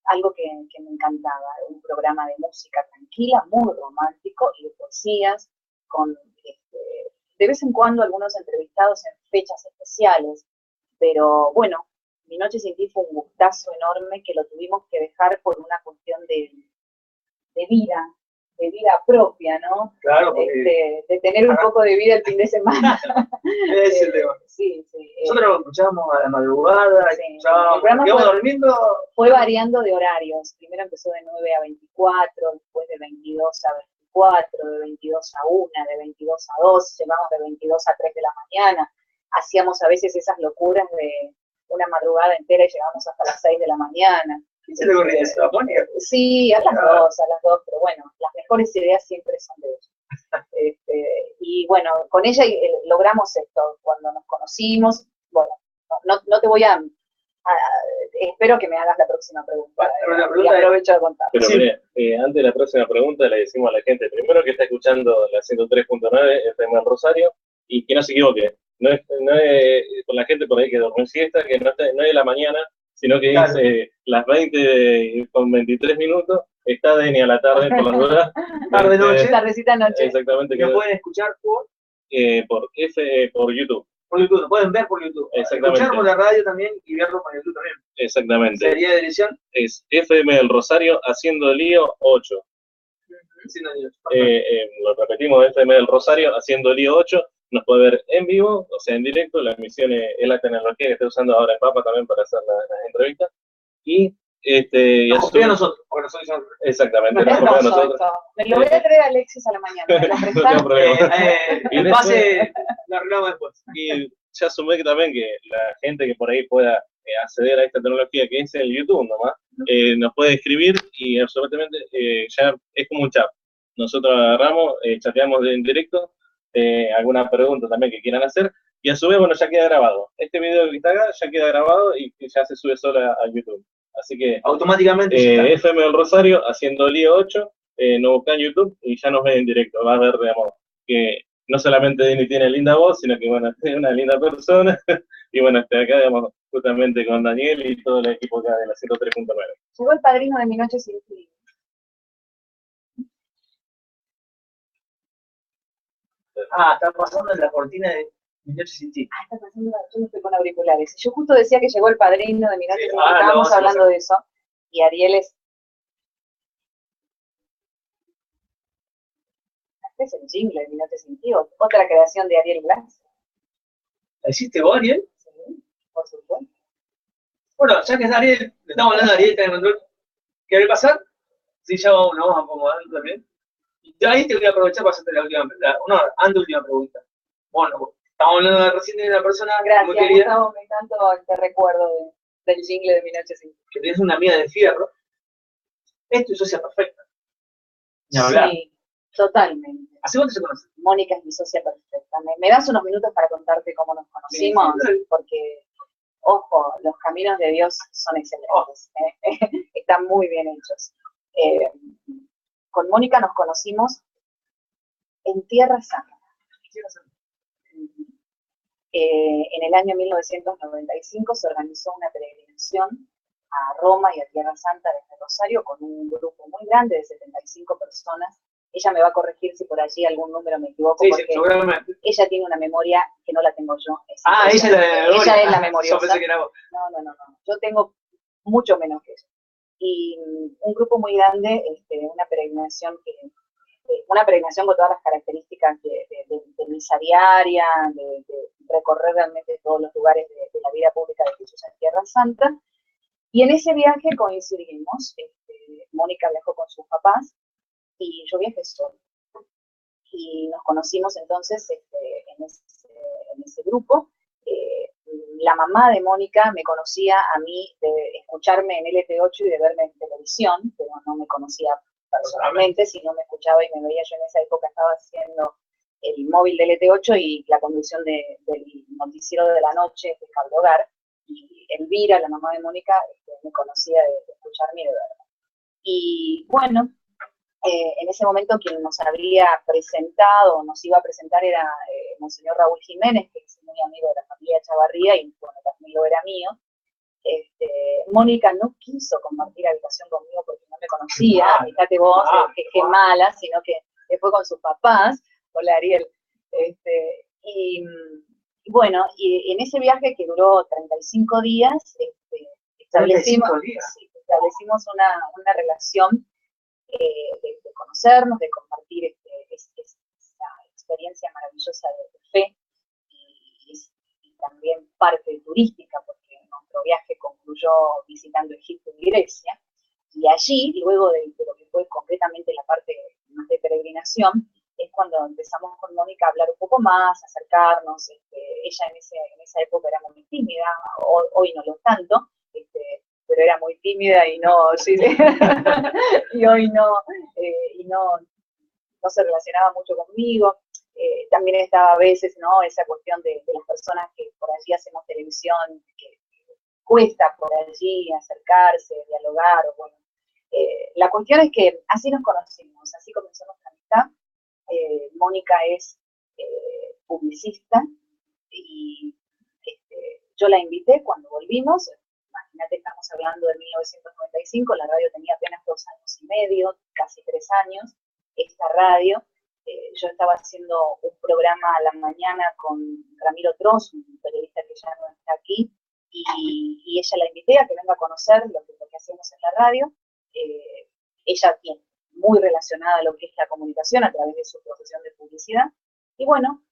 algo que me encantaba, un programa de música tranquila, muy romántico, y de poesías, con de vez en cuando algunos entrevistados en fechas especiales, pero bueno, Mi Noche Sin Ti fue un gustazo enorme que lo tuvimos que dejar por una cuestión de vida propia, ¿no? Claro, porque De tener un poco de vida el fin de semana. ese es el tema. Sí, sí. Nosotros lo escuchábamos a la madrugada, Sí. escuchábamos, El programa íbamos fue- durmiendo. Fue variando de horarios. Primero empezó de 9 a 24, después de 22 a 24, de 22 a 1, de 22 a 2, llevamos de 22 a 3 de la mañana. Hacíamos a veces esas locuras de una madrugada entera y llegamos hasta las 6 de la mañana. ¿Quién se le ocurría eso? ¿A Mónica? Sí, a las dos, pero bueno, las mejores ideas siempre son de ella. Y bueno, con ella logramos esto. Cuando nos conocimos, bueno, no te voy a espero que me hagas la próxima pregunta. Y aprovecho de contar. Pero Sí. mire, antes de la próxima pregunta le decimos a la gente, primero que está escuchando la 103.9 FM en Rosario, y que no se equivoque, no es con la gente por ahí que duerme siesta, que no es de la mañana, sino que Claro. es las 20 con 23 minutos, está Deni a la tarde por las dudas. Tarde noche. Tardecita noche. Exactamente, Lo pueden escuchar por por YouTube. YouTube, lo pueden ver por YouTube. Exactamente. Escuchar por la radio también y verlo por YouTube también. Exactamente. Sería de dirección. Es FM del Rosario haciendo lío 8. Lo repetimos, FM del Rosario haciendo lío 8. Nos puede ver en vivo, o sea, en directo. La emisión es la tecnología que está usando ahora el Papa también para hacer las entrevistas. Y Nos copia a nosotros, porque nosotros somos. exactamente, nos Es copia a hermoso nosotros. esto. Me lo voy a traer a Alexis a la mañana. ¿Me lo No prestás? tengo problema. El pase lo arreglamos después. Y ya sumé que también que la gente que por ahí pueda acceder a esta tecnología que es el YouTube nomás, nos puede escribir y absolutamente ya es como un chat. Nosotros agarramos, chateamos en directo, alguna pregunta también que quieran hacer, y a su vez, bueno, ya queda grabado. Este video que está acá ya queda grabado y ya se sube solo a YouTube. Así que Automáticamente ya está. FM del Rosario haciendo lío 8, nos buscan en YouTube y ya nos ven en directo. Va a ver, digamos, que no solamente Deni tiene linda voz, sino que, bueno, es una linda persona. Y bueno, acá, digamos, justamente con Daniel y todo el equipo acá de la 103.9. Llegó el padrino de Mi Noche Sin Ti. Está pasando en la cortina de Mi Noche Sin Ti. Está pasando, yo no estoy con auriculares. Yo justo decía que llegó el padrino de Mi Noche Sí, Sin Ti, estábamos hablando de eso, y Ariel es el jingle de Mi Noche Sin Ti, otra creación de Ariel Glass. ¿La hiciste vos, Ariel? Sí, por supuesto. Bueno, ya que es Ariel, le estamos hablando de Ariel, está en control. ¿Querés pasar? Sí, ya nos vamos acomodando también. Y ahí te voy a aprovechar para hacerte última pregunta. Bueno, estamos hablando recién de una persona muy Gracias, querida, Gustavo, me encantó este recuerdo del jingle de Mi Noche Sin Ti. que tenés una amiga de fierro. Es tu socia perfecta. Ni hablar. Sí, totalmente. ¿Hace cuánto se conocen? Mónica es mi socia perfecta. ¿Me das unos minutos para contarte cómo nos conocimos? Sí. Porque, ojo, los caminos de Dios son excelentes. Están muy bien hechos. Con Mónica nos conocimos en Tierra Santa. En el año 1995 se organizó una peregrinación a Roma y a Tierra Santa desde Rosario con un grupo muy grande de 75 personas. Ella me va a corregir si por allí algún número me equivoco, Sí, porque seguramente. ella tiene una memoria que no la tengo yo. Ella es la de Ella es la memoriosa. Yo pensé que era vos. No. Yo tengo mucho menos que ella. Y un grupo muy grande, una peregrinación con todas las características de misa diaria, de recorrer realmente todos los lugares de la vida pública de Jesús en Tierra Santa. Y en ese viaje coincidimos. Mónica viajó con sus papás y yo viajé sola. Y nos conocimos entonces en ese grupo. La mamá de Mónica me conocía a mí de escucharme en LT8 y de verme en televisión, pero no me conocía personalmente, sino me escuchaba y me veía. Yo en esa época estaba haciendo el móvil de LT8 y la conducción del noticiero de la noche de Cable Hogar, y Elvira, la mamá de Mónica, me conocía de escucharme y de verme. Y bueno, en ese momento quien nos había presentado, nos iba a presentar, era Monseñor Raúl Jiménez, que es muy amigo de la familia Chavarría y bueno, también lo era mío. Mónica no quiso compartir habitación conmigo porque no me conocía, fíjate vos, qué mala, sino que fue con sus papás. Hola, Ariel. Bueno, y en ese viaje que duró 35 días, establecimos, 35 días. sí, establecimos una relación de conocernos, de compartir esa experiencia maravillosa de fe y también parte turística, porque nuestro viaje concluyó visitando Egipto y Grecia, y allí, luego de lo que fue concretamente la parte más de peregrinación, es cuando empezamos con Mónica a hablar un poco más, acercarnos. Ella en esa época era muy tímida, hoy no lo tanto, pero era muy tímida y no, sí, y hoy no se relacionaba mucho conmigo. También estaba a veces, ¿no? Esa cuestión de las personas que por allí hacemos televisión, que cuesta por allí acercarse, dialogar, o bueno. La cuestión es que así nos conocimos, así comenzó nuestra amistad. Mónica es publicista y yo la invité cuando volvimos. Imagínate, estamos hablando de 1995, la radio tenía apenas 2 años y medio, casi 3 años. Esta radio, yo estaba haciendo un programa a la mañana con Ramiro Tros, un periodista que ya no está aquí, y ella la invité a que venga a conocer lo que hacemos en la radio. Ella tiene muy relacionada a lo que es la comunicación a través de su profesión de publicidad, y bueno,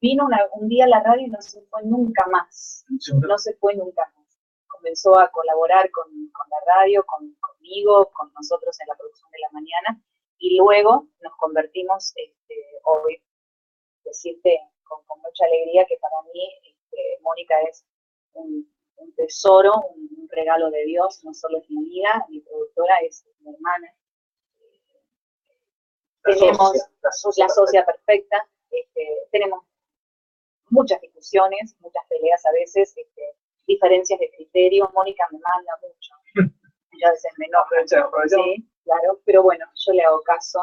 vino un día a la radio y no se fue nunca más, no se fue nunca más. Comenzó a colaborar con la radio, conmigo, con nosotros en la producción de la mañana, y luego nos convertimos, hoy, decirte con mucha alegría que para mí Mónica es un tesoro, un regalo de Dios. No solo es mi amiga, mi productora, es mi hermana. Tenemos la socia perfecta. Tenemos muchas discusiones, muchas peleas a veces, diferencias de criterio. Mónica me manda mucho, yo a veces me enojo, sí, claro, pero bueno, yo le hago caso.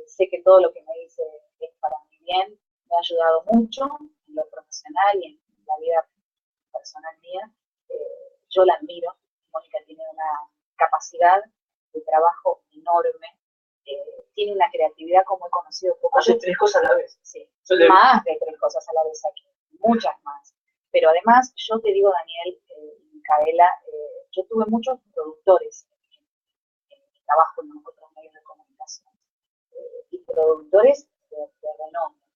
Sé que todo lo que me dice es para mi bien, me ha ayudado mucho en lo profesional y en la vida personal mía. Yo la admiro. Mónica tiene una capacidad de trabajo enorme, tiene una creatividad como he conocido poco. Hace 3 cosas a la vez. Sí, más de 3 cosas a la vez aquí, muchas más. Pero además, yo te digo, Daniel, Micaela, yo tuve muchos productores en mi trabajo en otros medios de comunicación, y productores de renombre,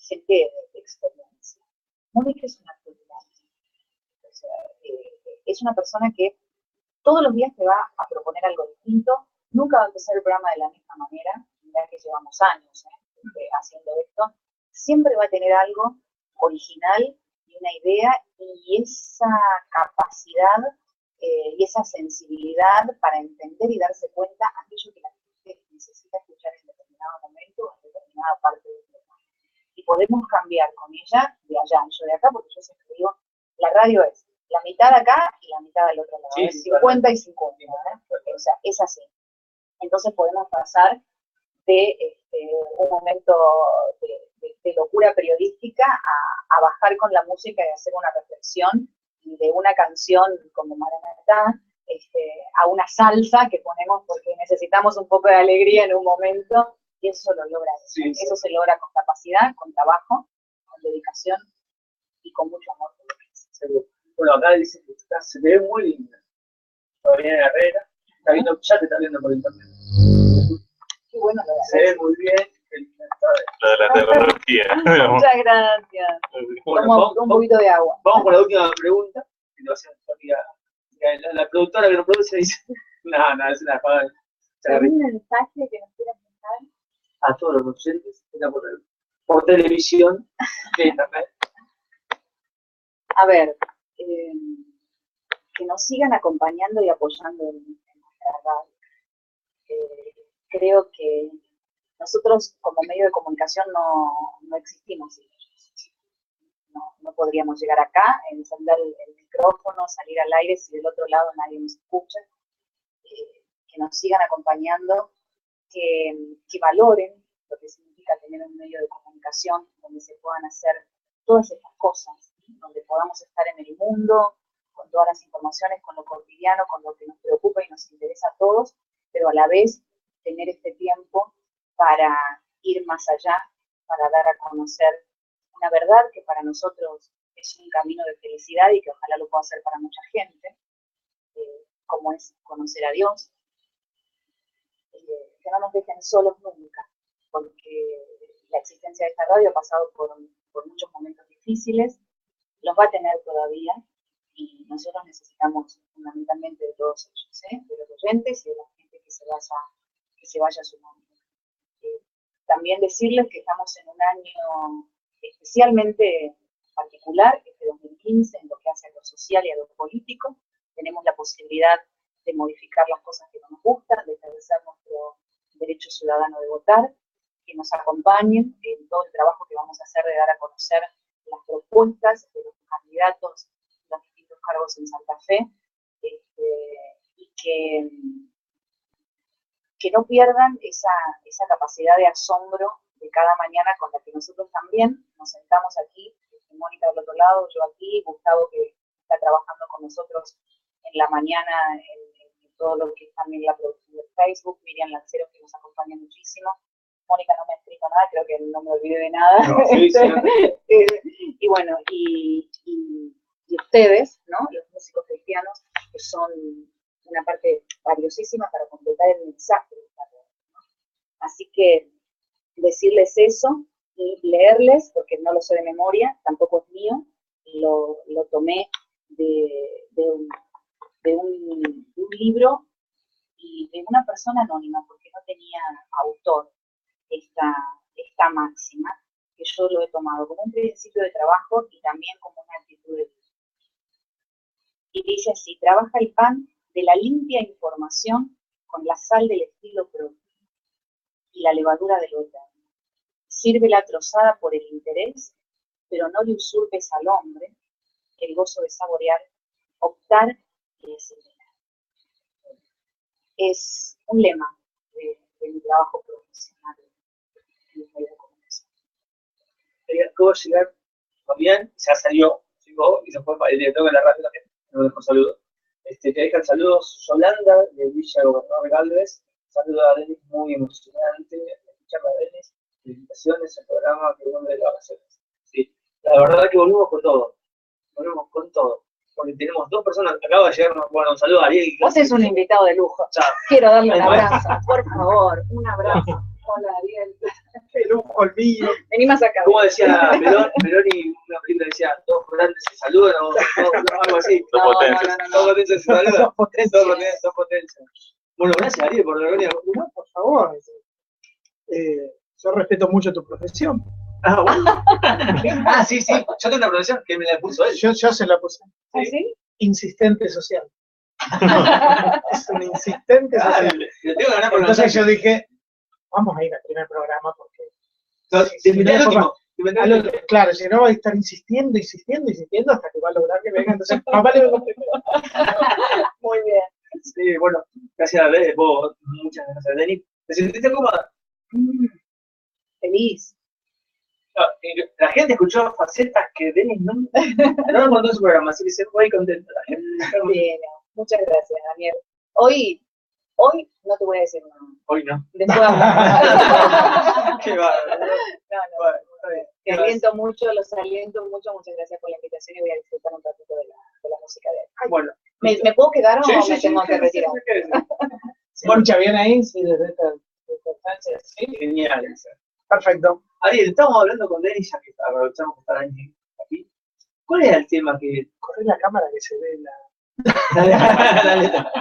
gente de experiencia. Mónica es una autoridad. O sea, es una persona que todos los días te va a proponer algo distinto. Nunca va a empezar el programa de la misma manera, ya que llevamos años haciendo esto. Siempre va a tener algo original y una idea, y esa capacidad y esa sensibilidad para entender y darse cuenta aquello que la gente necesita escuchar en determinado momento o en determinada parte del programa. Y podemos cambiar con ella de allá, yo de acá, porque yo siempre digo, la radio es la mitad acá y la mitad del otro lado, sí, 50 y 50, o sea, es así. Entonces podemos pasar de un momento de locura periodística a bajar con la música y hacer una reflexión, y de una canción como Maranatá a una salsa que ponemos porque necesitamos un poco de alegría en un momento, y eso lo logra. Sí, eso se logra con capacidad, con trabajo, con dedicación y con mucho amor. Bueno, acá dice que se te ve muy linda. Todavía en Herrera, ya te está viendo por internet. Qué bueno, se ve muy bien. Lo de la tecnología. Muchas gracias. Bueno, un poquito de agua. Vamos con la última pregunta. La productora que nos produce dice, no, es una paga. ¿Un mensaje que nos quieras dejar? A todos los docentes, por televisión, de internet. A ver, que nos sigan acompañando y apoyando en nuestra radio. Creo que nosotros como medio de comunicación no existimos sin ellos. No podríamos llegar acá, encender el micrófono, salir al aire si del otro lado nadie nos escucha. Que nos sigan acompañando, que valoren lo que significa tener un medio de comunicación donde se puedan hacer todas estas cosas, donde podamos estar en el mundo, con todas las informaciones, con lo cotidiano, con lo que nos preocupa y nos interesa a todos, pero a la vez tener este tiempo para ir más allá, para dar a conocer una verdad que para nosotros es un camino de felicidad y que ojalá lo pueda hacer para mucha gente, como es conocer a Dios, que no nos dejen solos nunca, porque la existencia de esta radio ha pasado por muchos momentos difíciles, los va a tener todavía, y nosotros necesitamos fundamentalmente de todos ellos, de los oyentes y de la gente que se vaya sumando. También decirles que estamos en un año especialmente particular, este 2015, en lo que hace a lo social y a lo político. Tenemos la posibilidad de modificar las cosas que no nos gustan, de ejercer nuestro derecho ciudadano de votar, que nos acompañen en todo el trabajo que vamos a hacer de dar a conocer las propuestas de los candidatos a los distintos cargos en Santa Fe, y que no pierdan esa capacidad de asombro de cada mañana con la que nosotros también nos sentamos aquí, Mónica del otro lado, yo aquí, Gustavo que está trabajando con nosotros en la mañana en todo lo que es también la producción de Facebook, Miriam Lanceros que nos acompaña muchísimo, Mónica no me ha escrito nada, creo que no me olvidé de nada, no, sí, y bueno, y ustedes, ¿no? Los músicos cristianos, que son una parte valiosísima para completar el mensaje de esta red, ¿no? Así que decirles eso y leerles, porque no lo sé de memoria, tampoco es mío, lo tomé de un libro y de una persona anónima, porque no tenía autor esta máxima, que yo lo he tomado como un principio de trabajo y también como una actitud de vida. Y dice así: trabaja el pan de la limpia información con la sal del estilo propio y la levadura del otro. Sírvela trozada por el interés, pero no le usurpes al hombre el gozo de saborear, optar y decidir. Es un lema de mi trabajo profesional en los medios de comunicación. Acabo de llegar Fabián, ya llegó y se fue para el director de la radio también, nos dejó saludos. Te dejan saludos Yolanda de Villa Gobernador Galvez, saludos a Denis, muy emocionante escuchar a Denis, felicitaciones al programa que vuelve de las vacaciones. Sí, la verdad que volvimos con todo, porque tenemos dos personas, acaba de llegar, bueno, un saludo a Ariel. Vos sos un invitado de lujo, quiero darle un abrazo, por favor, un abrazo. Hola Ariel. Qué lujo el mío. Vení más acá. Como decía Meloni, una película decía, dos grandes se saludan, o algo así. Dos potencias se saludan. Dos potencias. Bueno, gracias Ariel por la gloria. No, por favor. Yo respeto mucho tu profesión. Ah, bueno. Sí. Yo tengo una profesión que me la puso él. Yo se la puse. ¿Ah, sí? Insistente social. Es un insistente social. Entonces yo dije, vamos a ir al primer programa porque... Claro, si no va a estar insistiendo hasta que va a lograr que venga, entonces papá le vengo primero. Muy bien. Sí, bueno, gracias a vos, muchas gracias, Denis. ¿Te sentiste cómoda? Feliz. No, la gente escuchó facetas que Denis no nos contó en su programa, así que se fue muy contenta la gente. Bien, muchas gracias, Daniel. Hoy no te voy a decir nada. Hoy no. Después hablamos. Qué bárbaro. No. Bueno, te aliento mucho, los aliento mucho. Muchas gracias por la invitación y voy a disfrutar un ratito de la música de hoy. Bueno. ¿Me puedo quedar o me tengo que retirar? ¿Se escucha bien ahí? Sí, desde esta distancia. ¿Sí? Genial. Perfecto. Ariel, estamos hablando con Denis, ya que aprovechamos que está aquí. ¿Cuál era el tema que... Corre la cámara que se ve la letra.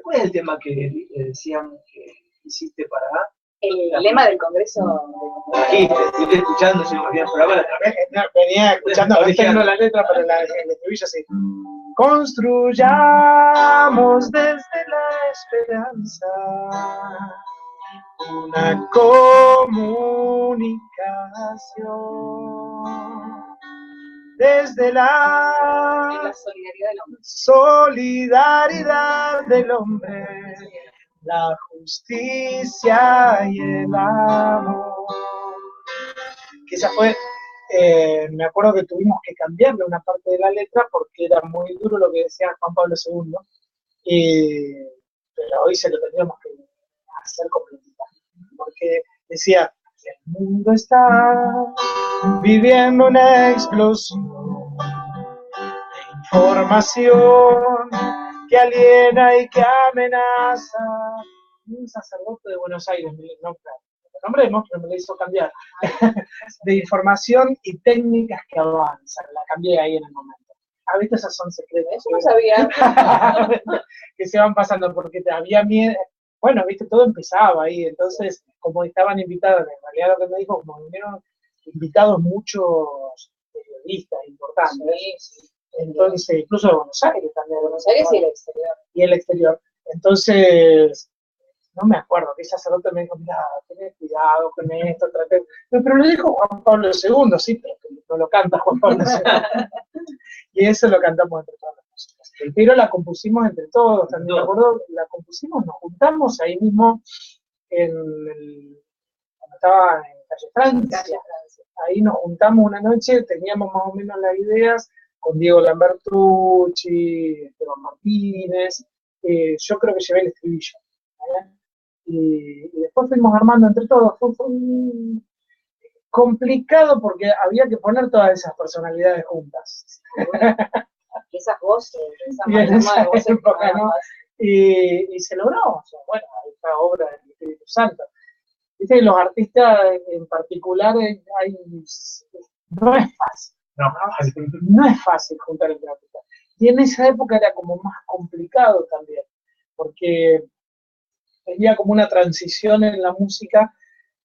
¿Cuál es el tema que decían que hiciste para... El lema del Congreso. Aquí, estoy escuchando, se me olvidó el programa. Venía escuchando, tengo la letra para el estribillo así. Construyamos desde la esperanza una comunicación desde la solidaridad del hombre, la justicia y el amor. Que esa fue, me acuerdo que tuvimos que cambiarle una parte de la letra porque era muy duro lo que decía Juan Pablo II, pero hoy se lo tendríamos que hacer completita, porque decía, El mundo está viviendo una explosión de información que aliena y que amenaza. Un sacerdote de Buenos Aires, no, el nombre de monstruo me lo hizo cambiar, de información y técnicas que avanzan, la cambié ahí en el momento. ¿Has visto esas 11 secretos? Eso no sabía. Que se van pasando, porque había miedo. Bueno, viste, todo empezaba ahí, entonces, como estaban invitados, en realidad lo que me dijo, como vinieron invitados muchos periodistas importantes, Sí. entonces, incluso de Buenos Aires también. De Buenos Aires y el exterior. Y el exterior. Entonces, no me acuerdo, que ese sacerdote me dijo, mira, tenés cuidado con esto, traté. Pero lo dijo Juan Pablo II, sí, pero no lo canta Juan Pablo II. Y eso lo cantamos entre todas las músicas. Pero la compusimos entre todos, también me acuerdo, la compusimos, nos juntamos ahí mismo cuando estaba en Calle Francia. Ahí nos juntamos una noche, teníamos más o menos las ideas, con Diego Lambertucci, Esteban Martínez, yo creo que llevé el estribillo. Y después fuimos armando entre todos. Fue complicado porque había que poner todas esas personalidades juntas. Esas voces, esa Y en manera esa de voces. época, ¿no? Y se logró. O sea, bueno, esta obra del Espíritu Santo. Viste, los artistas en particular no es fácil. No es fácil juntar entre artistas. Y en esa época era como más complicado también, porque había como una transición en la música,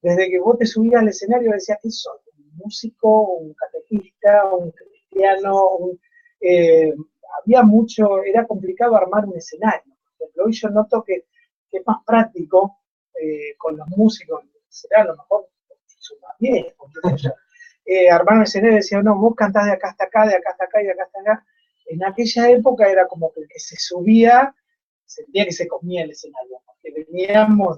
desde que vos te subías al escenario y decías, ¿qué soy? ¿Un músico, un catequista, un cristiano? Había mucho, era complicado armar un escenario. Por ejemplo, hoy yo noto que es más práctico con los músicos, será a lo mejor son más viejos, armar un escenario y decía, no, vos cantás de acá hasta acá, de acá hasta acá y de acá hasta acá. En aquella época era como que el que se subía sentía que se comía el escenario, porque veníamos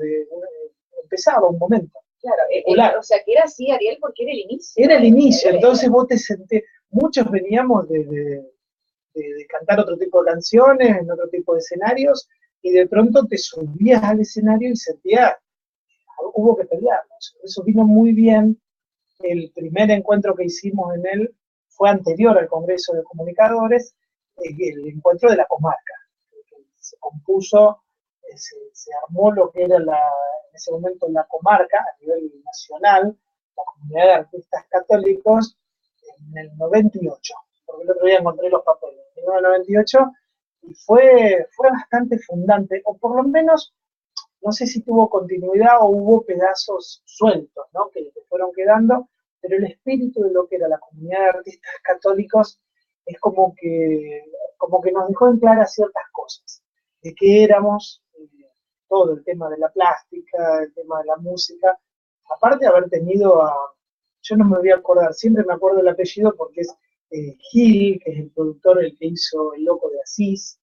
empezaba un momento. Claro, o sea que era así, Ariel, porque era el inicio. Era el inicio, entonces vos te sentés, muchos veníamos de cantar otro tipo de canciones, en otro tipo de escenarios, y de pronto te subías al escenario y sentías, hubo que pelearnos. Eso vino muy bien. El primer encuentro que hicimos en él fue anterior al Congreso de Comunicadores, el encuentro de la comarca. Se compuso, se armó lo que era en ese momento la comarca a nivel nacional, la comunidad de artistas católicos, en el 98, porque el otro día encontré los papeles, en el 1998, y fue bastante fundante, o por lo menos, no sé si tuvo continuidad o hubo pedazos sueltos, ¿no? que fueron quedando, pero el espíritu de lo que era la comunidad de artistas católicos es como que nos dejó en claras ciertas cosas, de qué éramos, todo el tema de la plástica, el tema de la música, aparte de haber tenido yo no me voy a acordar, siempre me acuerdo el apellido porque es Gil, que es el productor, el que hizo El Loco de Asís,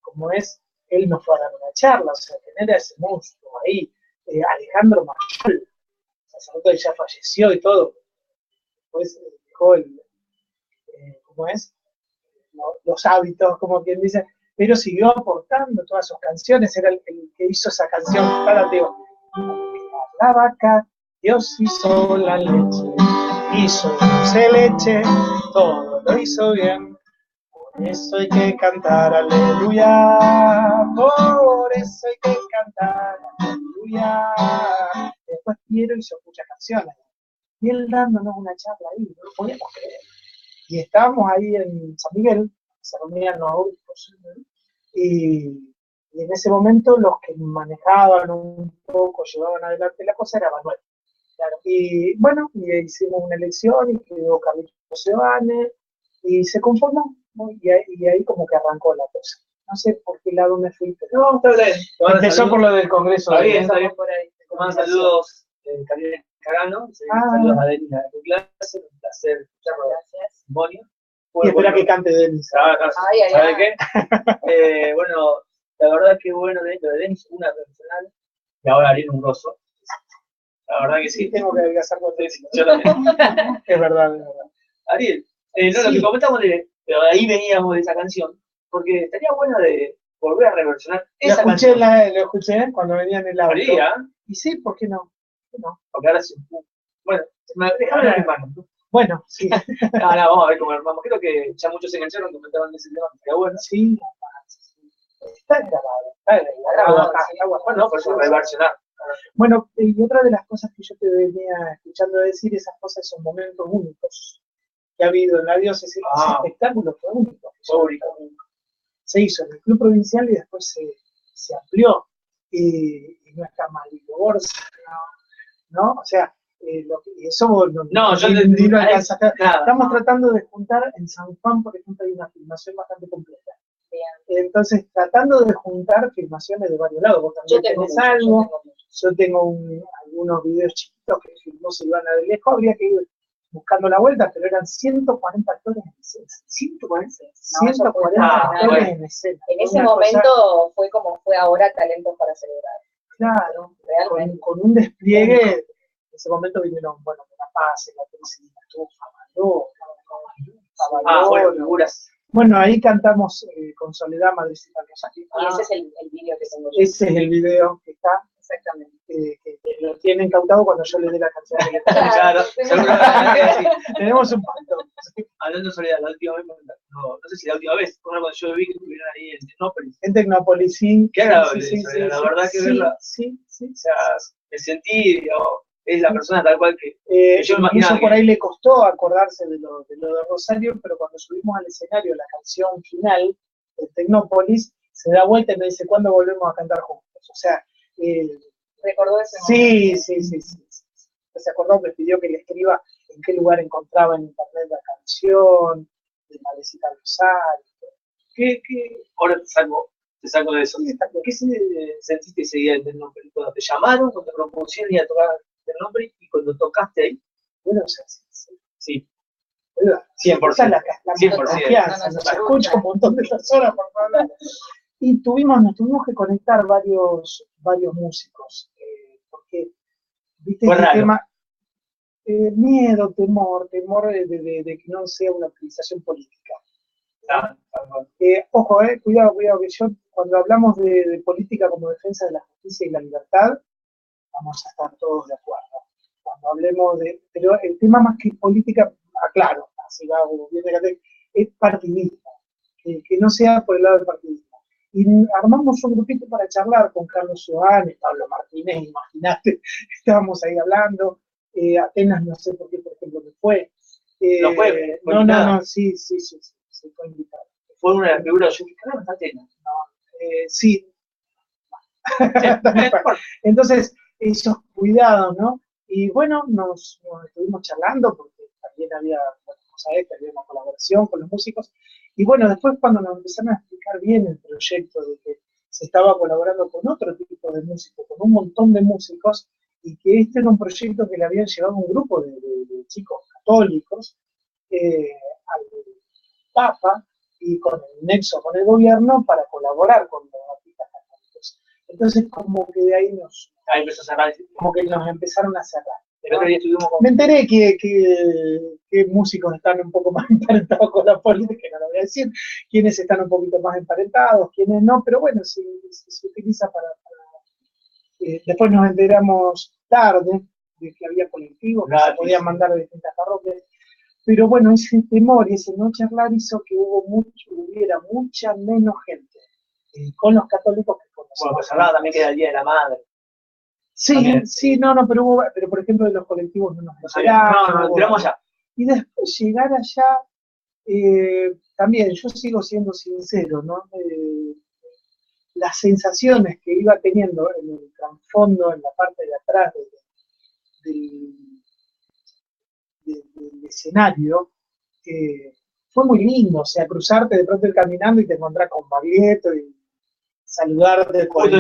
como es, él nos fue a dar una charla, o sea, tener a ese monstruo ahí, Alejandro Mayol, sacerdote ya falleció y todo, después dejó ¿cómo es? Los hábitos, como quien dice, pero siguió aportando todas sus canciones, era el que hizo esa canción, claro, digo, la vaca, Dios hizo la leche, hizo dulce leche, todo lo hizo bien, por eso hay que cantar aleluya, por eso hay que cantar aleluya. Después Piero hizo muchas canciones, y él dándonos una charla ahí, no lo podíamos creer. Y estábamos ahí en San Miguel, se reunían los adultos, y en ese momento los que manejaban un poco, llevaban adelante la cosa, era Manuel. Claro. Y bueno, y hicimos una elección y quedó Carlitos Sebane, y se conformó, ¿no? Y ahí como que arrancó la cosa. No sé por qué lado me fui, pero No, está bien. empezó por lo del Congreso. Está bien, está bien. Por ahí. Te mando saludos, Karina Cagano, saludos a Denis de tu clase, un placer escucharlo. Gracias. Bonio. Y espera que cante Denis. ¿Sabe qué? Bueno, la verdad que bueno de Denis, una personal, y ahora Ariel un grosso. La verdad que sí. Tengo que adelgazar con Denis. Yo también. Es verdad, es verdad. Ariel, no, lo que comentamos pero ahí veníamos de esa canción, porque estaría bueno de volver a reversionar esa canción. Lo escuché cuando venía en el auto. María. Y sí, ¿por qué no? no. Porque ahora bueno, me dejaron en mis manos, ¿no? Bueno, sí. Ahora vamos a ver cómo armamos. Creo que ya muchos se engancharon, comentaban de ese tema, pero bueno. Sí, está grabado. Está grabado. Bueno, por eso reversionar. Bueno, y otra de las cosas que yo te venía escuchando decir, esas cosas son momentos únicos que ha habido en la diócesis. Ese espectáculo fue único. Se hizo en el Club Provincial y después se amplió. Y no está mal, y Borsa, ¿no? O sea, eso yo no alcanza. Nada. Estamos tratando de juntar en San Juan, por ejemplo, hay una filmación bastante completa. Entonces, tratando de juntar filmaciones de varios lados. Vos también tenés algo. Yo tengo algunos videos chiquitos que filmó Silvana de lejos. Habría que ir buscando la vuelta, pero eran 140 actores en escena. 140 actores en escena. En ese momento fue como fue ahora Talentos para Celebrar. Claro, realmente. Con un despliegue. En ese momento vinieron, bueno, La Paz, la Teresina, estuvo Favaló, figuras. Bueno, ahí cantamos con Soledad, Madrecita Rosario. Y ese es el video que tengo yo. Ese es el video que está. Exactamente. Que lo tienen incautado cuando yo le dé la canción. Claro, seguramente. Tenemos un pacto. Hablando de Soledad, la última vez, no sé si la última vez, cuando yo vi que estuvieron ahí en Tecnópolis. En Tecnópolis, sí. Qué agradable, sí, la verdad que verla. Sí. O sea, me sentí, es la persona tal cual que yo imaginaba. Incluso por ahí le costó acordarse de lo de Rosario, pero cuando subimos al escenario la canción final de Tecnópolis, se da vuelta y me dice, ¿cuándo volvemos a cantar juntos? O sea, recordó ese momento. Sí. Se acordó, me pidió que le escriba en qué lugar encontraba en internet la canción, de Madrecita Rosario. Ahora te saco de eso. ¿Qué sentiste ese día en Tecnópolis? Cuando te llamaron, cuando te propusieron ir a tocar Tecnópolis y cuando tocaste ahí. Bueno, o sea, sí. 100%. La 100%. confianza, nos escucha un montón de personas por hablar. Y nos tuvimos que conectar varios músicos, porque, viste, el tema, miedo, temor de que no sea una utilización política. Ojo, cuidado, que yo, cuando hablamos de política como defensa de la justicia y la libertad, vamos a estar todos de acuerdo. Cuando hablemos pero el tema más que política, aclaro, así va bien, es partidismo, que no sea por el lado del partidismo. Y armamos un grupito para charlar con Carlos Joanes, Pablo Martínez, imagínate, estábamos ahí hablando, Atenas no sé por qué, por ejemplo, me fue. ¿No fue? No, sí, fue invitado. Fue una de las figuras, yo dije, caramba, Atenas. Sí. Entonces, esos cuidados, ¿no? Y bueno, nos estuvimos charlando, porque también había una colaboración con los músicos. Y bueno, después cuando nos empezaron a explicar bien el proyecto de que se estaba colaborando con otro tipo de músicos, con un montón de músicos, y que este era un proyecto que le habían llevado un grupo de chicos católicos al Papa y con el nexo con el gobierno para colaborar con los artistas católicos. Entonces, como que de ahí empezó a cerrar. Como que nos empezaron a cerrar. El otro día estuvimos Me enteré que músicos están un poco más emparentados con la política, que no lo voy a decir, quiénes están un poquito más emparentados, quiénes no, pero bueno, se utiliza para después nos enteramos tarde de que había colectivos que se podían mandar de distintas parroquias, pero bueno, ese temor y ese no charlar hizo que hubiera mucha menos gente con los católicos que con los Bueno, pues hablaba también que era el Día de la Madre. Sí, pero por ejemplo de los colectivos no nos enteramos allá. Y después llegar allá, también yo sigo siendo sincero, ¿no? Las sensaciones que iba teniendo en el trasfondo, en la parte de atrás del escenario, fue muy lindo, o sea, cruzarte de pronto ir caminando y te encontrás con Baglietto y saludarte con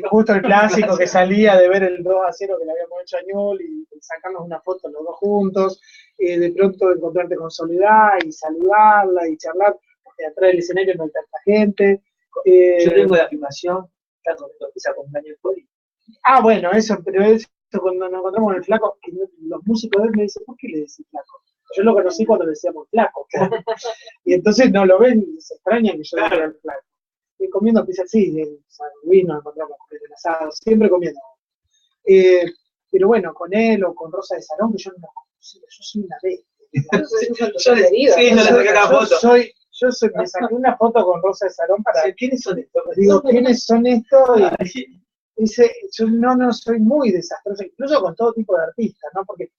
justo el clásico que salía de ver el 2-0 que le habíamos hecho a Ñol y sacarnos una foto los dos juntos, de pronto encontrarte con Soledad y saludarla y charlar, porque atrás del escenario no hay tanta gente. Yo tengo la afirmación, tanto que empieza con Daniel Poli. Bueno, pero eso cuando nos encontramos con el flaco, los músicos de él me dicen, ¿por qué le decís flaco? Yo lo conocí cuando le decíamos flaco. Y entonces no lo ven y se extrañan que yo le diga el flaco. Y comiendo pizza, sí, el vino encontramos con el asado, siempre comiendo. pero bueno, con él o con Rosa de Salón, que yo no los conocí, yo soy una bestia. Me saqué una foto con Rosa de Salón para ver quiénes son estos. Digo, ¿quiénes son estos? Y dice, yo no soy muy desastroso, incluso con todo tipo de artistas, ¿no? Porque,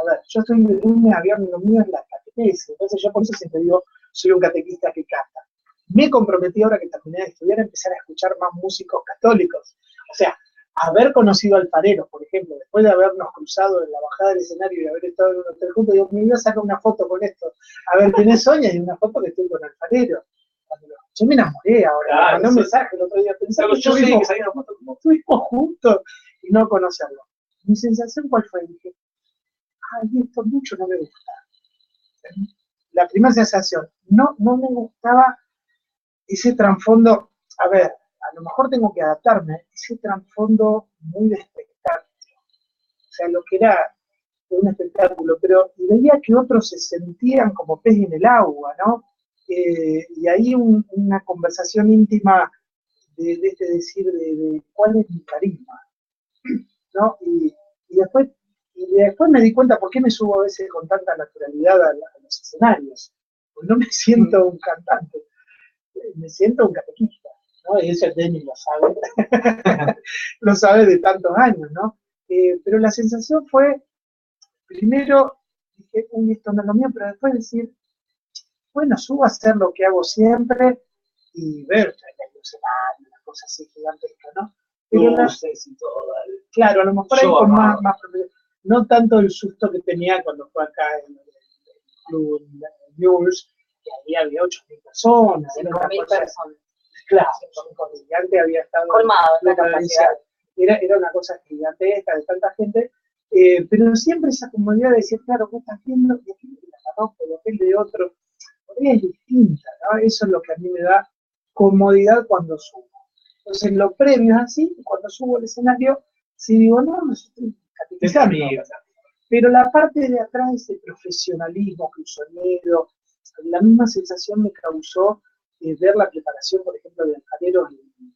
a ver, yo estoy de lunes a viernes, lo mío es la catequesis, entonces yo por eso siempre digo, soy un catequista que canta. Me comprometí ahora que terminé de estudiar a empezar a escuchar más músicos católicos. O sea, haber conocido a Alfarero, por ejemplo, después de habernos cruzado en la bajada del escenario y haber estado en un hotel juntos, digo, me iba a sacar una foto con esto, a ver quiénes son, y hay una foto que estoy con Alfarero. Cuando lo escuché me enamoré ahora, me mandó un mensaje el otro día, pensaba que yo estuvimos juntos y no conocerlo. Mi sensación, ¿cuál fue? Dije, ay, esto mucho no me gusta. La primera sensación, no me gustaba ese trasfondo, a ver, a lo mejor tengo que adaptarme, ese trasfondo muy de espectáculo, o sea, lo que era un espectáculo, pero veía que otros se sentían como pez en el agua, ¿no? Y ahí una conversación íntima de decir de cuál es mi carisma, ¿no? Y después me di cuenta por qué me subo a veces con tanta naturalidad a los escenarios, porque no me siento un cantante, me siento un catequista, ¿no? Y eso Denny lo sabe, lo sabe de tantos años, ¿no? Pero la sensación fue, primero, dije, uy, esto no es lo mío, pero después decir, bueno, subo a hacer lo que hago siempre y ver el escenario, una cosa así gigantesca, ¿no? Pero claro, a lo mejor ahí con más no tanto el susto que tenía cuando fue acá en el club News, que ahí había 8.000 personas. 5.000 personas. Claro, antes había estado colmado la capacidad. Era una cosa gigantesca de tanta gente, pero siempre esa comodidad de decir, claro, vos estás viendo y aquí la conozco, el de otro, es distinta, ¿no? Eso es lo que a mí me da comodidad cuando subo. Entonces, lo previo es así, y cuando subo al escenario, si digo, no estoy catequizando. Pero la parte de atrás, ese profesionalismo, el sonido, la misma sensación me causó ver la preparación, por ejemplo, de alfareros en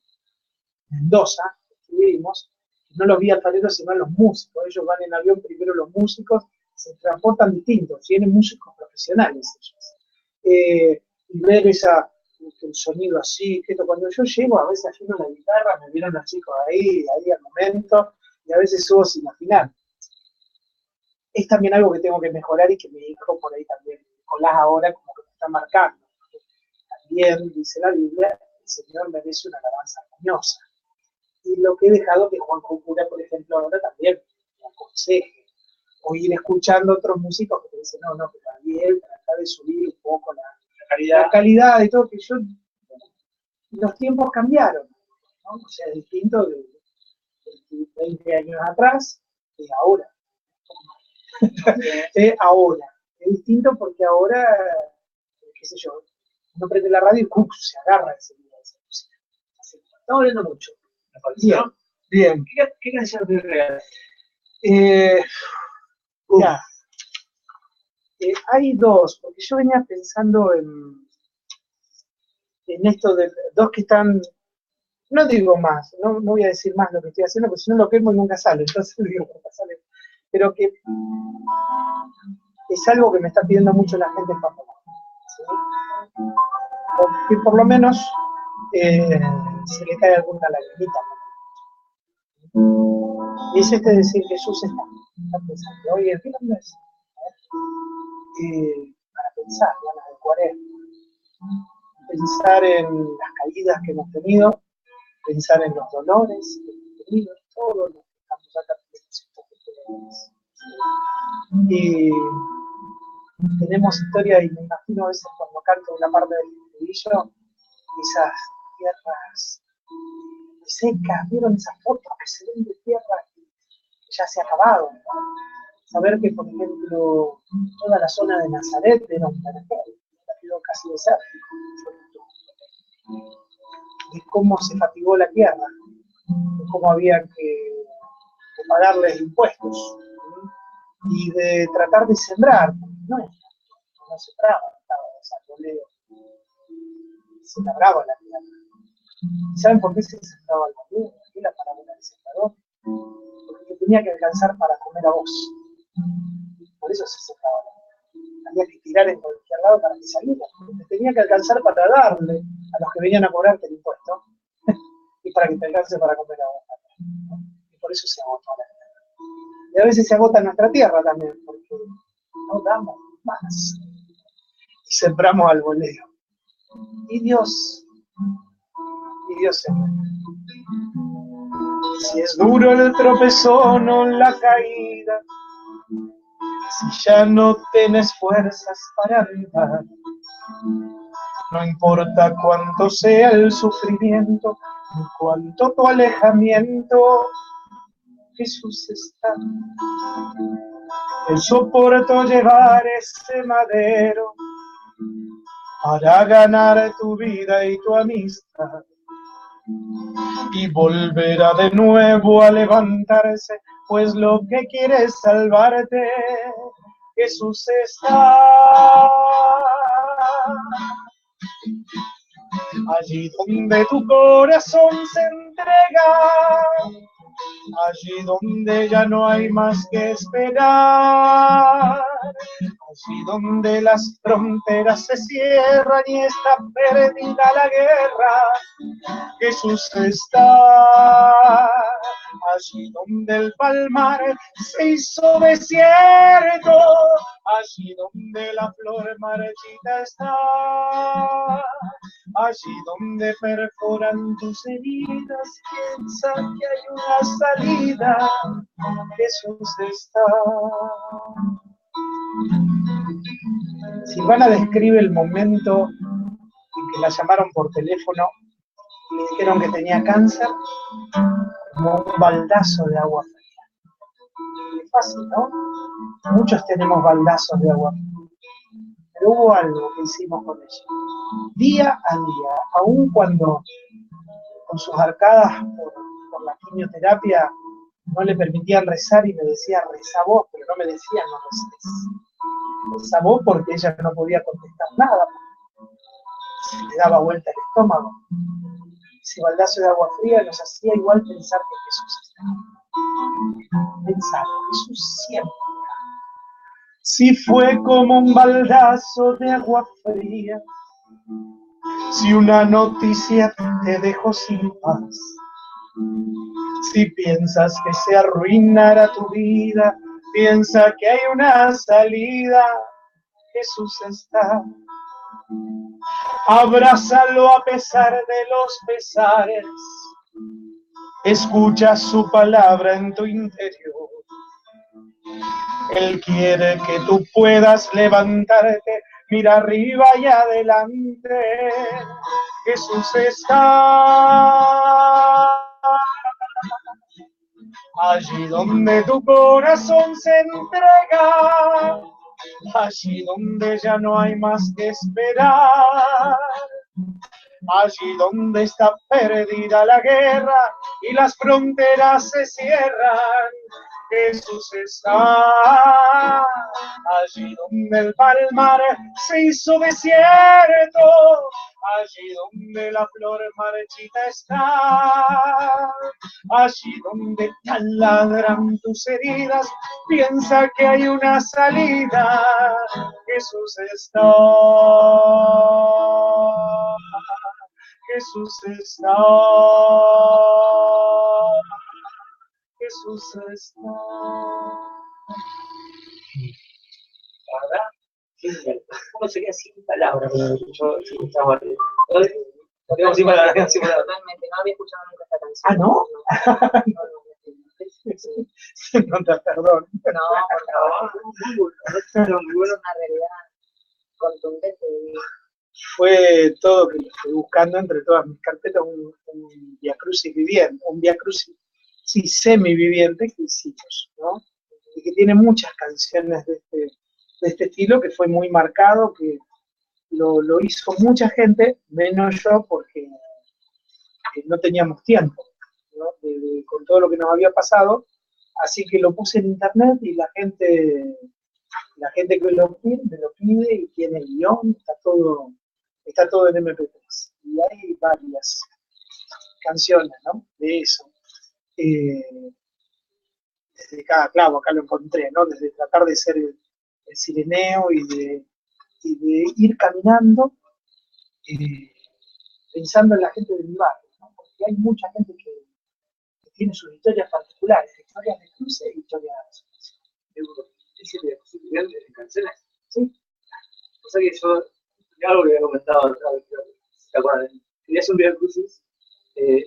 Mendoza, que estuvimos, no los vi alfareros, sino a los músicos. Ellos van en avión, primero los músicos, se transportan distintos, tienen músicos profesionales ellos. Y ver el sonido así, que cuando yo llego, a veces afino la guitarra, me vieron los chicos ahí al momento, y a veces subo sin afinar. Es también algo que tengo que mejorar y que mi hijo por ahí también, Nicolás ahora, como que me está marcando. También dice la Biblia, el Señor merece una alabanza armoniosa. Y lo que he dejado que Juan Cocura, por ejemplo, ahora también me aconseje. O ir escuchando a otros músicos que te dicen, no, pero Ariel, tratar de subir un poco la calidad y todo, que los tiempos cambiaron, ¿no? O sea, es distinto de 20 años atrás de ahora. Ahora. Es distinto porque ahora, qué sé yo, uno prende la radio y se agarra esa música. Estamos hablando mucho. Bien. ¿Qué canción te regalas? Ya. Hay dos, porque yo venía pensando en esto de dos que están, no digo más, no voy a decir más lo que estoy haciendo, porque si no lo quemo y nunca sale, entonces digo, nunca sale. Pero que es algo que me está pidiendo mucho la gente en Papá, ¿sí? Porque por lo menos se le cae alguna lagrimita. Y es decir, Jesús está pensando, oye, ¿qué no es? Para pensar, bueno, de Cuaresma. Pensar en las caídas que hemos tenido, pensar en los dolores que hemos tenido, todo lo que estamos acá teniendo. Y tenemos historia, y me imagino a veces cuando canto una parte del estribillo, esas tierras secas, ¿vieron esas fotos que se ven de tierra que ya se ha acabado? ¿No? Saber que, por ejemplo, toda la zona de Nazaret era un vergel, quedó casi desértico, de cómo se fatigó la tierra, de cómo había que pagarles impuestos, y de tratar de sembrar, porque no sembraba, estaba desarrollado, se labraba la tierra. ¿Y saben por qué se sembraba el bambú? ¿Qué es la parábola del sembrador? Porque tenía que alcanzar para comer a vos. Por eso se secaba. Había que tirar en cualquier lado para que saliera. Te tenía que alcanzar para darle a los que venían a cobrarte el impuesto y para que te alcance para comer a vos. Y por eso se agota la tierra. Y a veces se agota nuestra tierra también, porque no damos más. Y sembramos al voleo. Y Dios se mueve. Si es duro el tropezón o la caída, si ya no tienes fuerzas para andar, no importa cuánto sea el sufrimiento, ni cuánto tu alejamiento, Jesús está. Él soportó llevar ese madero para ganar tu vida y tu amistad. Y volverá de nuevo a levantarse, pues lo que quiere es salvarte. Jesús está. Allí donde tu corazón se entrega, allí donde ya no hay más que esperar, allí donde las fronteras se cierran y está perdida la guerra, Jesús está. Allí donde el palmar se hizo desierto, allí donde la flor marchita está, allí donde perforan tus heridas, piensa que hay una salida, Jesús está. Silvana describe el momento en que la llamaron por teléfono y le dijeron que tenía cáncer como un baldazo de agua fría. Es fácil, ¿no? Muchos tenemos baldazos de agua fría. Pero hubo algo que hicimos con ella. Día a día, aun cuando con sus arcadas por la quimioterapia no le permitían rezar y me decía, reza vos, pero no me decía, no reces. Reza vos porque ella no podía contestar nada. Se le daba vuelta el estómago. Ese baldazo de agua fría nos hacía igual pensar que Jesús estaba. Pensar, Jesús siempre está. Si fue como un baldazo de agua fría, si una noticia te dejó sin paz, si piensas que se arruinará tu vida, piensa que hay una salida, Jesús está. Abrázalo a pesar de los pesares, escucha su palabra en tu interior. Él quiere que tú puedas levantarte, mira arriba y adelante, Jesús está. Allí donde tu corazón se entrega, allí donde ya no hay más que esperar, allí donde está perdida la guerra y las fronteras se cierran, Jesús está. Allí donde el palmar se hizo desierto, allí donde la flor marchita está, allí donde taladran tus heridas, piensa que hay una salida, Jesús está. Jesús está. Jesús está. La verdad, uno sería sin palabras cuando yo escuchaba. Quedamos sin palabras, sin palabras. Totalmente, no había escuchado nunca esta canción. ¿Ah, no? Perdón. No, por favor. Muy bueno, una realidad contundente de vida. Fue todo que estoy buscando entre todas mis carpetas un Via Crucis viviente, un Via Crucis semi-viviente que hicimos, ¿no? Y que tiene muchas canciones de este estilo, que fue muy marcado, que lo hizo mucha gente, menos yo, porque no teníamos tiempo, ¿no? Con todo lo que nos había pasado, así que lo puse en internet y la gente que lo pide y tiene guión, está todo en MP3. Y hay varias canciones, ¿no? De eso. desde cada clavo, acá lo encontré, ¿no? Desde tratar de ser el sireneo y de ir caminando pensando en la gente de mi barrio, ¿no? Porque hay mucha gente que tiene sus historias particulares, historias de cruce e historias de Europa. Es estudiante de canciones. ¿Sí? O sea que yo algo que había comentado otra vez, ¿te acuerdas? Quería hacer un Via Crucis. En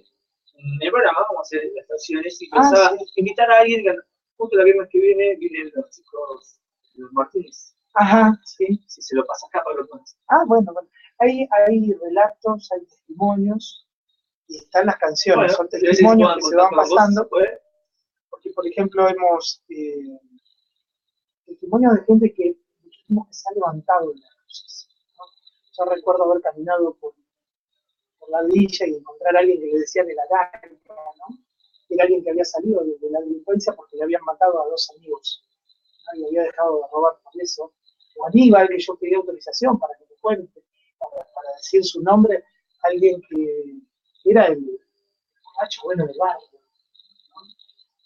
el programa vamos a hacer las canciones y pensaba invitar a alguien que justo la viernes que vienen los chicos de los Martínez. Ajá, sí. Si se lo pasas acá para los más. Bueno. Hay relatos, hay testimonios y están las canciones. Bueno, son testimonios que se van pasando. Vos, porque, por ejemplo, hemos testimonios de gente que se ha levantado en las cruces, ¿no? Yo recuerdo haber caminado por la villa y encontrar a alguien que le decían el araña, ¿no? Era alguien que había salido de la delincuencia porque le habían matado a 2 amigos, ¿no? Y había dejado de robar por eso. O Aníbal, que yo pedí autorización para que me cuente, para decir su nombre, alguien que era el macho bueno del barrio, ¿no?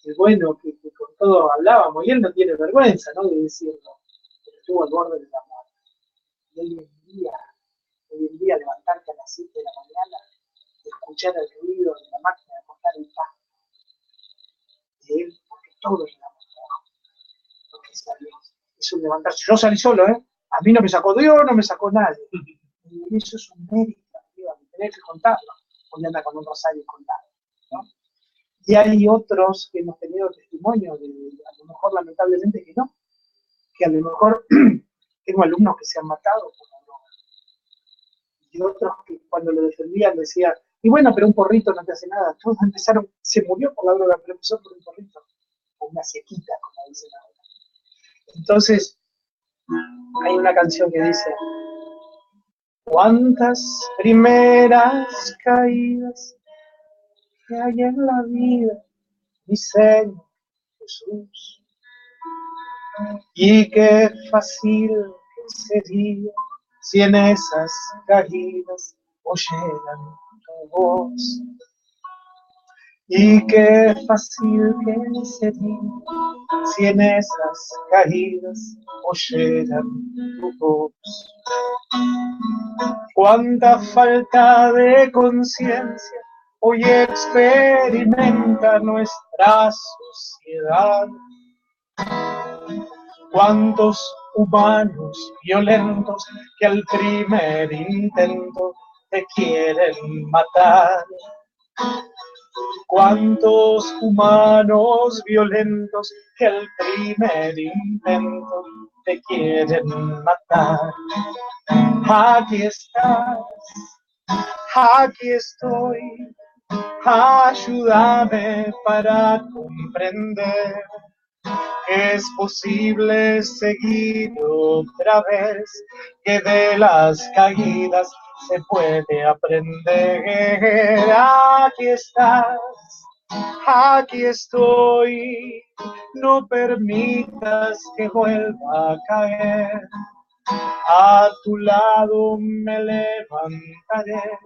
El bueno que con todo hablábamos, y él no tiene vergüenza, ¿no?, de decirlo, pero estuvo al borde de la muerte. Y hoy en día levantarte a las 7 de la mañana y escuchar el ruido de la máquina de cortar el pasto de él, porque todos llegamos abajo, porque es un levantarse. Yo salí solo, a mí no me sacó Dios, no me sacó nadie. Y eso es un mérito, amigo, que tenés que contarlo. Hoy anda con un rosario contado, ¿no? Y hay otros que hemos tenido testimonio a lo mejor lamentablemente que no, que a lo mejor tengo alumnos que se han matado por la droga. Y otros que cuando lo defendían decían, y bueno, pero un porrito no te hace nada. Todos empezaron, se murió por la droga, pero empezó por un porrito, o una sequita, como dicen ahora. Entonces, hay una canción que dice: cuántas primeras caídas que hay en la vida, mi Señor Jesús, y qué fácil sería si en esas caídas oyeran tu voz, y qué fácil que sería si en esas caídas oyeran tu voz. Cuánta falta de conciencia hoy experimenta nuestra sociedad. Cuántos humanos violentos que al primer intento te quieren matar. Cuántos humanos violentos que al primer intento te quieren matar. Aquí estás, aquí estoy, ayúdame para comprender que es posible seguir otra vez, que de las caídas se puede aprender. Aquí estás, aquí estoy, no permitas que vuelva a caer. A tu lado me levantaré,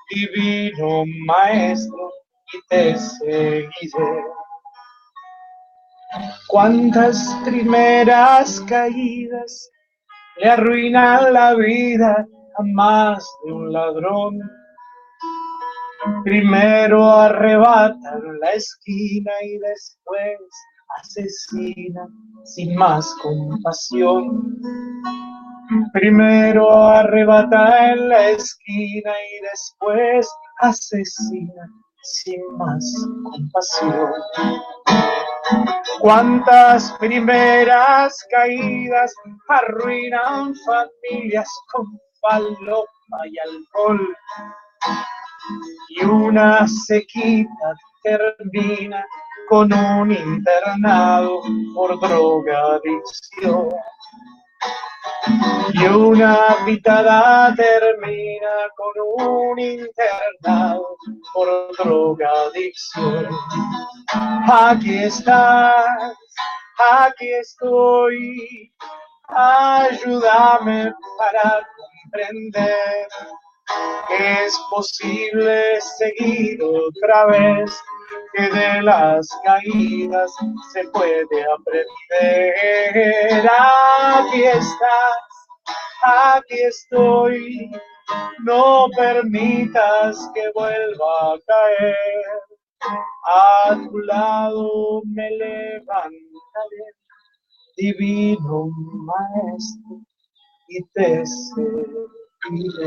divino maestro, y te seguiré. Cuántas primeras caídas le arruinan la vida a más de un ladrón. Primero arrebatan la esquina y después asesinan sin más compasión. Primero arrebata en la esquina y después asesina sin más compasión. Cuántas primeras caídas arruinan familias con falopa y alcohol, y una sequía termina con un internado por drogadicción. Y una pitada termina con un internado por drogadicción. Aquí estás, aquí estoy, ayúdame para comprender que es posible seguir otra vez, que de las caídas se puede aprender. Aquí estás, aquí estoy, no permitas que vuelva a caer. A tu lado me levantaré, divino maestro, y te seguiré.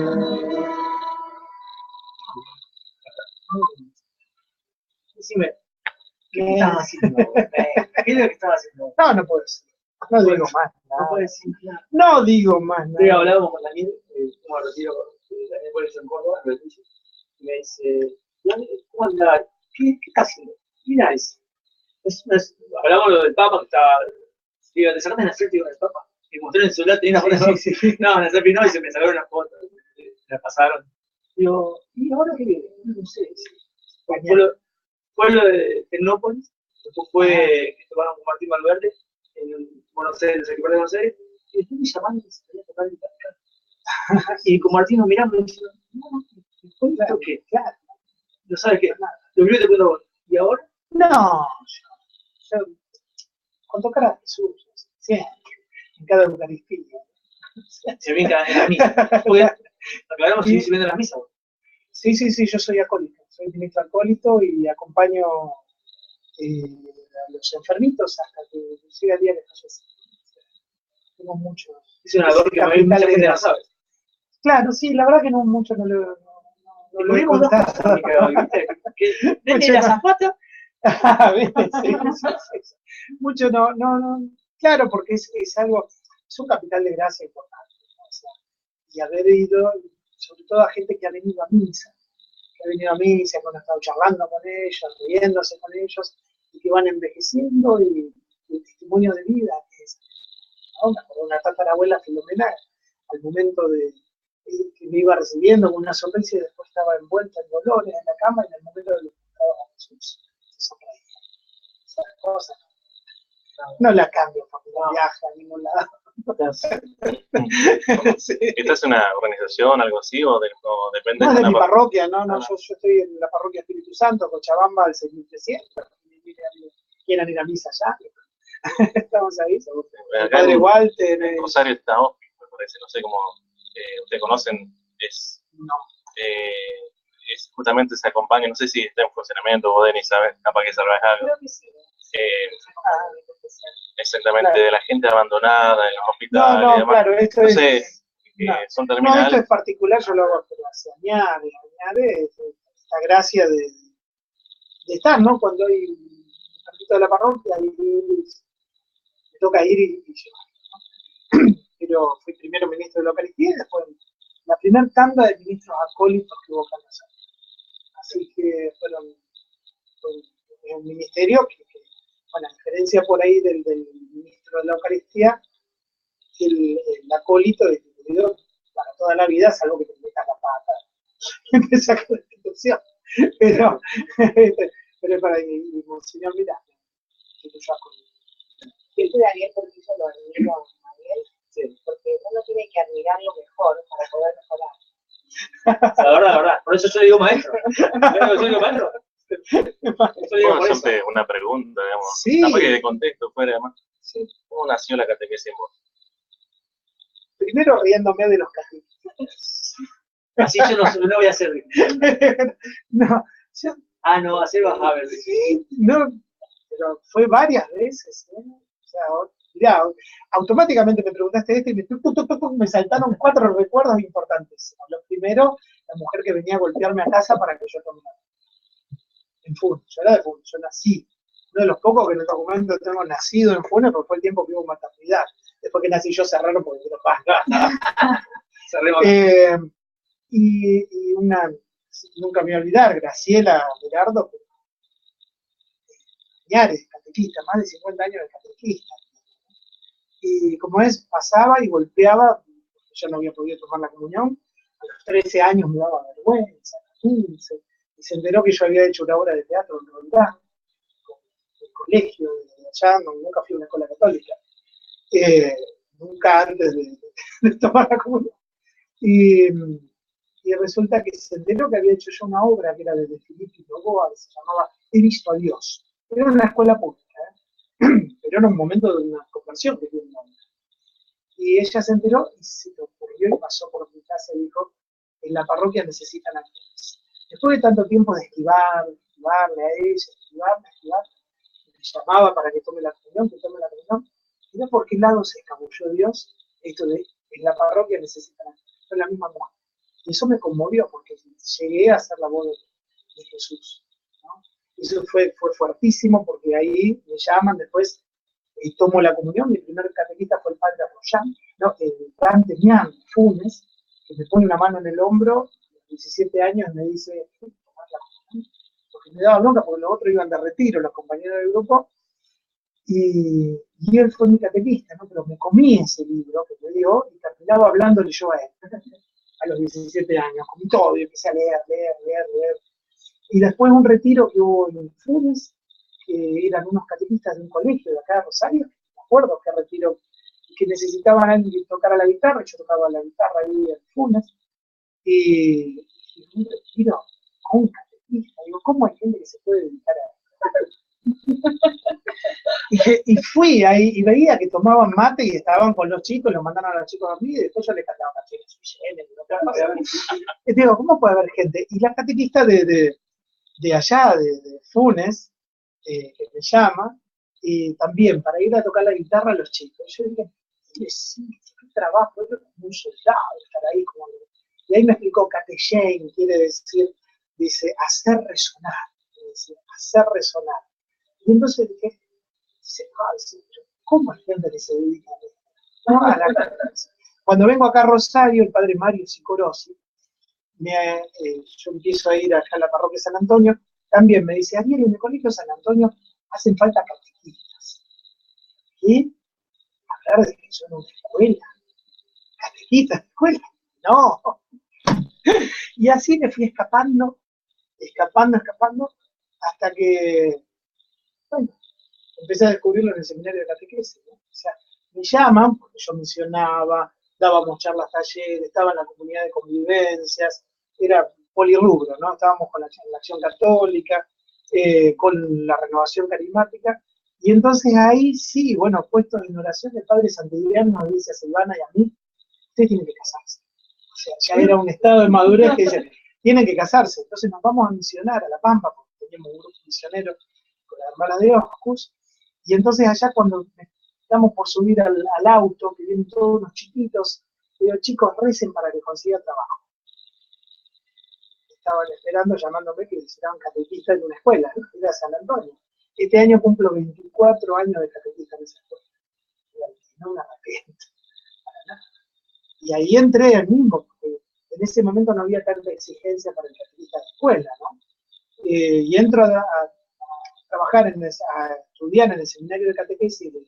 Decime, ¿qué estabas haciendo? ¿Qué es lo que estabas haciendo? No, no puedo decir. No digo más No nada. puedes decir nada. No digo más Hoy nada. hablábamos con Daniel, como retiro, Daniel por eso en Córdoba, y me dice, ¿cómo anda? ¿Qué estás haciendo? Mira, hablamos lo del Papa, que estaba, digo, ¿te sacaste en la selfie con el Papa? Y mostré en el celular, tenía una foto, sí. No, en la selfie no, y se me sacaron una foto, la pasaron. Digo, ¿y ahora qué viene? No sé. Fue lo de Tecnópolis, después fue que tocaron con Martín Valverde en Buenos Aires, el equipo de Buenos Aires, y después me llamaron que se quería tocar en Italia. Y con Martín nos miramos y decimos, no, claro, ¿qué? Claro, no sabes qué, lo primero te pregunto, ¿y ahora? No, yo con tocar a Jesús, siempre, en cada Eucaristía. Se vinca en la misa. Porque aclaramos si se viene en la misa. Sí, yo soy acólito, soy ministro acólito y acompaño a los enfermitos hasta que llega el día que fallece. Tengo muchos. Es una labor que mucha gente no sabe. Claro, sí, la verdad que no mucho no lo he contado. ¿Desde la zapata? Sí. Mucho no. Claro, porque es algo, es un capital de gracia importante, ¿no? O sea, y haber ido, sobre todo a gente que ha venido a misa, que han estado charlando con ellos, riéndose con ellos, y que van envejeciendo, y el testimonio de vida, que es, ¿no? Me acuerdo de una tatarabuela fenomenal, al momento de que me iba recibiendo con una sonrisa y después estaba envuelta en dolores en la cama, y en el momento de que estaba a Jesús, se sonreía. Esas cosas no la cambio porque no viaja a ningún lado. Sí. ¿Esta es una organización, algo así, o depende no, de de mi parroquia? parroquia? No, yo estoy en la parroquia Espíritu Santo, Cochabamba, al 6300. Quieran ir a misa allá. Estamos ahí. El padre Walter. En Rosario está Hospice, me parece, no sé cómo ustedes conocen, es justamente se acompaña, no sé si está en funcionamiento, vos Denis, ¿sabes? Capaz que sabrás algo. Creo que sí. Exactamente, Claro. de la gente abandonada en los hospitales y No, demás. claro, esto Entonces, son no, terminales. esto es particular, yo lo hago, pero se añade esta gracia de estar, ¿no? Cuando hay un partido de la parroquia y me toca ir y llevar, ¿no? Pero fui primero ministro de la Eucaristía y después la primera tanda de ministros acólitos que hubo acá en la zona. Así que fueron un ministerio que bueno, a diferencia por ahí del ministro de la Eucaristía, el acólito es distribuido para toda la vida, salvo que te metas la pata y te saca la institución. Pero para mi monseñor, mira, que yo acólito. Siempre Daniel, porque yo lo admiro a Daniel, sí, porque uno tiene que admirarlo mejor para poder mejorar. La verdad, por eso yo digo maestro. Yo digo maestro. Bueno, siempre una pregunta, digamos. Sí. Capaz que de contexto fuera, además. Sí. ¿Cómo nació la catequesis en vos? Primero riéndome de los catequistas. Así yo no voy a hacer. No, yo, No, así vas a ver. sí, no, pero fue varias veces, ¿eh? O sea, mirá, automáticamente me preguntaste esto y me saltaron 4 recuerdos importantes. Lo primero, la mujer que venía a golpearme a casa para que yo tome en Funes. Yo era de Funes, yo nací. Uno de los pocos que en el documento tengo nacido en Funes, porque fue el tiempo que hubo maternidad. Después que nací yo cerraron porque no pasa. Y una, nunca me voy a olvidar, Graciela Berardo, Ñares, catequista, más de 50 años de catequista. Y como es, pasaba y golpeaba, porque yo no había podido tomar la comunión, a los 13 años me daba vergüenza, a los 15, y se enteró que yo había hecho una obra de teatro en Roldán, con el colegio de allá, nunca fui a una escuela católica, nunca antes de tomar la comunión. Y resulta que se enteró que había hecho yo una obra que era de Filippo Novoa, que se llamaba he visto a Dios. Era una escuela pública, pero era un momento de una conversión que tuvo un hombre. Y ella se enteró y se le ocurrió y pasó por mi casa y dijo, en la parroquia necesitan actores. Después de tanto tiempo de esquivarle a ella, esquivarle, me llamaba para que tome la comunión, y no por qué lado se escabulló Dios, esto de en la parroquia necesitan actores. Fue la misma mujer. Y eso me conmovió porque llegué a hacer la voz de Jesús, ¿no? Y eso fue fuertísimo porque ahí me llaman después y tomo la comunión. Mi primer catequista fue el padre Arroyán, ¿no? El gran Tenián Funes, que me pone una mano en el hombro, a los 17 años me dice, tomar la comunión, porque me daba bronca porque los otros iban de retiro, los compañeros del grupo, y él fue mi catequista, ¿no? Pero me comí ese libro que me dio y terminaba hablándole yo a él, a los 17 años, comí todo y empecé a leer. Y después un retiro que hubo en Funes, que eran unos catequistas de un colegio de acá de Rosario, me acuerdo que retiro, que necesitaban a alguien que tocara la guitarra, yo tocaba la guitarra ahí en Funes, y un retiro con un catequista, digo, ¿cómo hay gente que se puede dedicar a eso? Y fui ahí y veía que tomaban mate y estaban con los chicos, los mandaron a los chicos a mí y después yo les cantaba canciones. Y digo, ¿cómo puede haber gente? Y la catequista de allá, de Funes, que me llama, y también para ir a tocar la guitarra a los chicos. Yo dije, sí, qué trabajo, yo como un soldado, estar ahí como... Y ahí me explicó Catechén, quiere decir, dice, hacer resonar, hacer resonar. Y entonces dije, ¿cómo hay gente que se dedica a esto? No, cuando vengo acá a Rosario, el padre Mario Sicorosi, yo empiezo a ir acá a la parroquia de San Antonio, también me dice, Ariel, en el colegio San Antonio hacen falta catequistas. ¿Y? Hablar de que son una escuela. ¿Catequistas de escuela? No. Y así me fui escapando, hasta que, bueno, empecé a descubrirlo en el seminario de catequesis, ¿no? O sea, me llaman, porque yo misionaba, dábamos charlas, talleres, estaba en la comunidad de convivencias, era polirrubro, ¿no? Estábamos con la acción católica, con la renovación carismática, y entonces ahí sí, bueno, puestos en oración, el padre Santillán nos dice a Silvana y a mí, ustedes tienen que casarse. O sea, ya era un estado de madurez que decía, tienen que casarse. Entonces nos vamos a misionar a La Pampa, porque teníamos un grupo misionero con la hermana de Oscus, y entonces allá cuando estamos por subir al auto, que vienen todos unos chiquitos, digo, chicos, recen para que consigan trabajo. Estaban esperando, llamándome que eran catequistas en una escuela, ¿no? Era San Antonio. Este año cumplo 24 años de catequista en esa escuela. No me arrepiento, para nada. Y ahí entré al mismo, porque en ese momento no había tanta exigencia para el catequista de escuela, ¿no? Y entro a trabajar, a estudiar en el seminario de catequesis de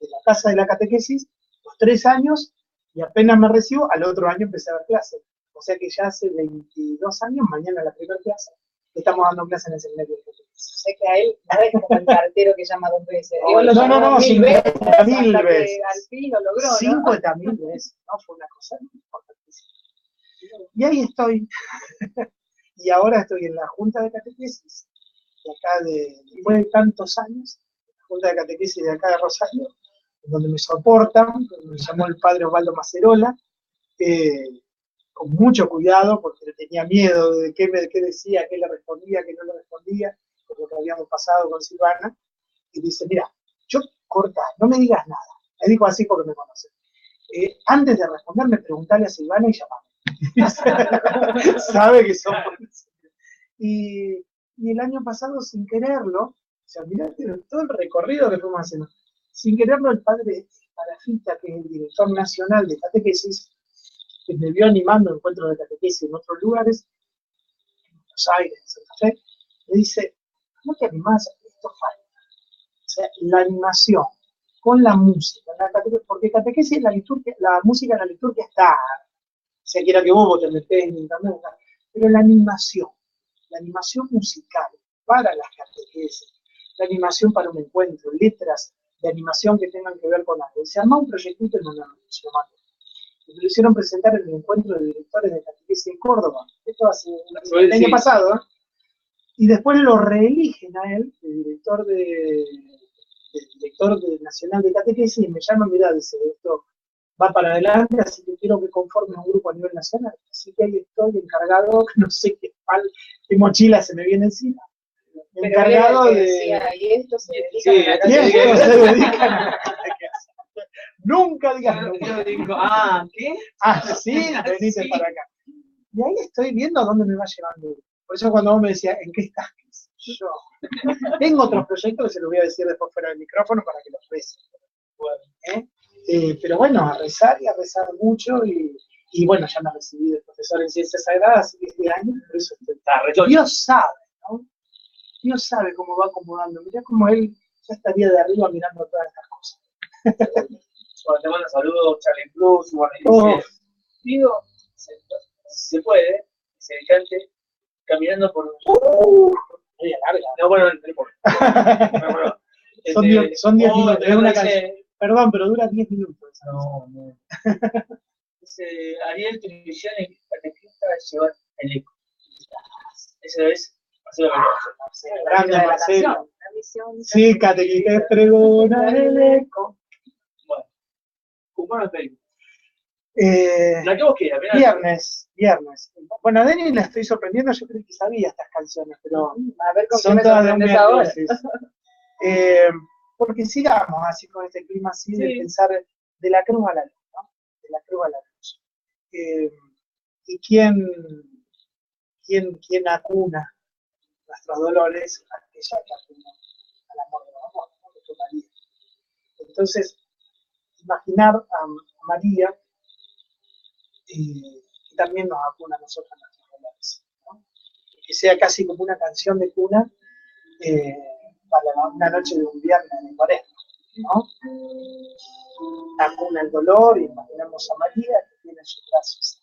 la Casa de la Catequesis, los 3 años, y apenas me recibo, al otro año empecé a dar clases. O sea que ya hace 22 años, mañana la primera clase, estamos dando clases en el seminario de catequesis. O sea que a él no es como el cartero que llama 2 veces. No, 50.000 veces. Al fin lo logró, 50.000 veces, ¿no? Fue una cosa importantísima. Y ahí estoy. Y ahora estoy en la Junta de Catequesis, de acá después de tantos años, la Junta de Catequesis de acá de Rosario, donde me soportan, me llamó el padre Osvaldo Macerola, con mucho cuidado, porque tenía miedo de qué decía, qué le respondía, qué no le respondía, por lo que habíamos pasado con Silvana, y dice, mira, yo corta, no me digas nada. Me dijo así porque me conoce. Antes de responderme, preguntale a Silvana y llamame. Sabe que somos. Y el año pasado, sin quererlo, o sea, mirá todo el recorrido que fuimos haciendo, sin quererlo, el padre Parafita, que es el director nacional de catequesis, que me vio animando encuentros de catequesis en otros lugares, en Buenos Aires, en Santa Fe, me dice, ¿cómo te animás? Esto falta. O sea, la animación con la música, porque catequesis, la música en la liturgia está, sea quiera que vos te metés en internet, pero la animación musical para las catequesis, la animación para un encuentro, letras de animación que tengan que ver con algo. Y se armó un proyectito en una me lo hicieron presentar en el encuentro de directores de catequesis en Córdoba. Esto hace el año pasado, ¿eh? y después lo reeligen a él, el director nacional de catequesis, y me llama, mirá, dice, esto va para adelante, así que quiero que conforme un grupo a nivel nacional. Así que ahí estoy encargado, no sé qué mochila se me viene encima. Encargado de... Decía, y esto se dedica a la y esto catequesis. se dedican a la catequesis. Nunca digas nunca. Yo digo, ¿qué? Sí, venite para acá. Y ahí estoy viendo a dónde me va llevando. Por eso cuando vos me decías, ¿en qué estás? Yo tengo otros proyectos que se los voy a decir después fuera del micrófono para que los recen. Pero bueno, a rezar y a rezar mucho y bueno, ya me recibí de profesor en Ciencias Sagradas, así que este año, por eso estoy. Dios sabe, ¿no? Dios sabe cómo va acomodando. Mirá cómo él ya estaría de arriba mirando todas estas cosas. Te mando saludos, Charlie Cruz, bueno, Oh. dice, digo, se puede, se cante caminando por Media larga. no, bueno, no importa. Son 10 minutos, es una dice, canción. Perdón, pero dura 10 minutos. no. Dice, Ariel, tu misión en catequista es llevar el eco. Eso es Marcelo Mendoza. Grande La Marcelo. canción, la misión. Sí, catequista pregona el eco. Bueno, ¿cómo pedimos? Eh, La que vos quieras, mirá. Viernes. Bueno, a Denis la estoy sorprendiendo, yo creo que sabía estas canciones, pero A ver con qué son me todas de un sorprendes ahora. miércoles. Porque sigamos así con este clima así de Sí. pensar de la cruz a la luz, ¿no? De la cruz a la luz. ¿Y quién acuna nuestros dolores? Aquella que acuna al amor de amor, ¿no? Que fue María. Entonces, imaginar a María que también nos acuna a nosotros nuestros dolores, ¿no? Que sea casi como una canción de cuna para una noche de un viernes de Cuaresma, ¿no? Acuna el dolor y imaginamos a María que tiene en sus brazos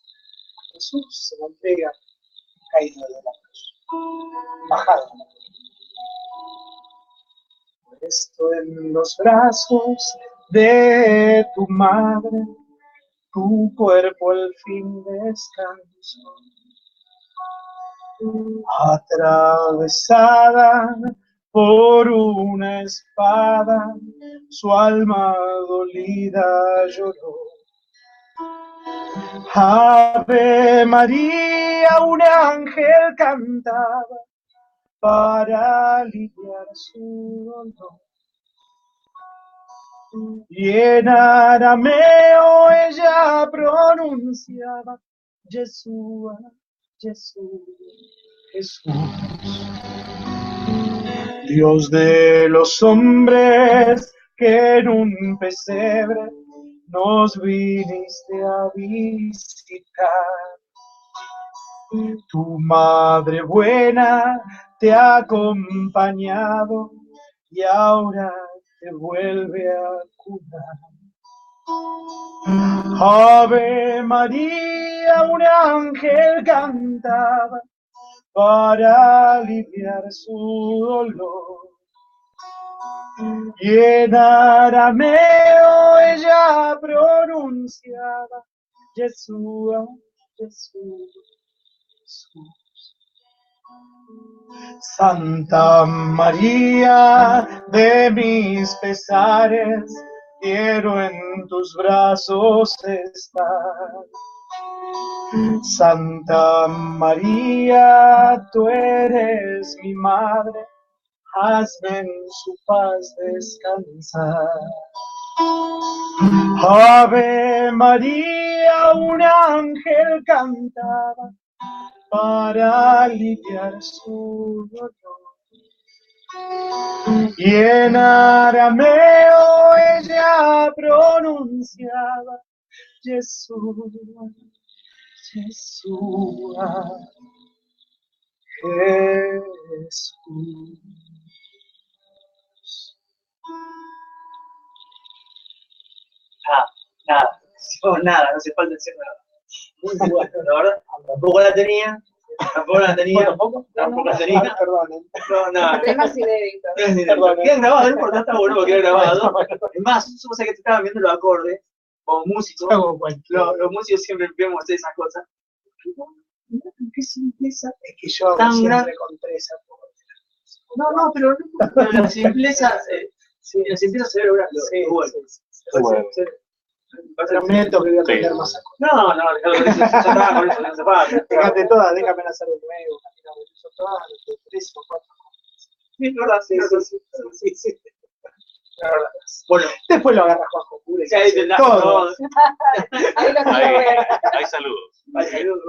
a Jesús, se lo entrega caído de la cruz, bajado. Puesto en los brazos de tu madre, tu cuerpo al fin descansó. Atravesada por una espada, su alma dolida lloró. Ave María, un ángel cantaba para aliviar su dolor. Y en arameo ella pronunciaba Yeshua, Jesús, Jesús. Dios de los hombres, que en un pesebre nos viniste a visitar. Tu madre buena te ha acompañado y ahora te vuelve a curar. Ave María, un ángel cantaba para aliviar su dolor. Y en arameo ella pronunciaba Yeshua, Jesús, Jesús. Santa María, de mis pesares, quiero en tus brazos estar. Santa María, tú eres mi madre, hazme en su paz descansar. Ave María, un ángel cantaba para aliviar su dolor. Y en arameo ella pronunciaba Jesús, Jesús, Jesús. Nada, no hace falta decir nada. Muy bueno, la verdad. Tampoco la tenía. ¿Tampoco la tenía? ¿Tampoco? Tampoco la tenía. Perdón. No. Temas inéditos. Queda grabado, no importa, está bueno porque queda grabado. Es más, yo sé que te estaban viendo los acordes, como músicos, los músicos siempre vemos esas cosas. Qué simpleza. Es que yo hago Tan siempre grande. con 3 acordes. No, pero la simpleza, la simpleza se ve bueno. Bueno. Pero me toca que voy a aprender más a cosas. No, ya estaba con eso, no se paga. Fíjate todas, déjame hacer de nuevo, camino de eso, todas, de 3 o 4. Sí, verdad, sí. La verdad. Bueno, Después lo agarra Juanjo Pure. ya ahí tendrás todo. Ahí lo Hay saludos. Saludos.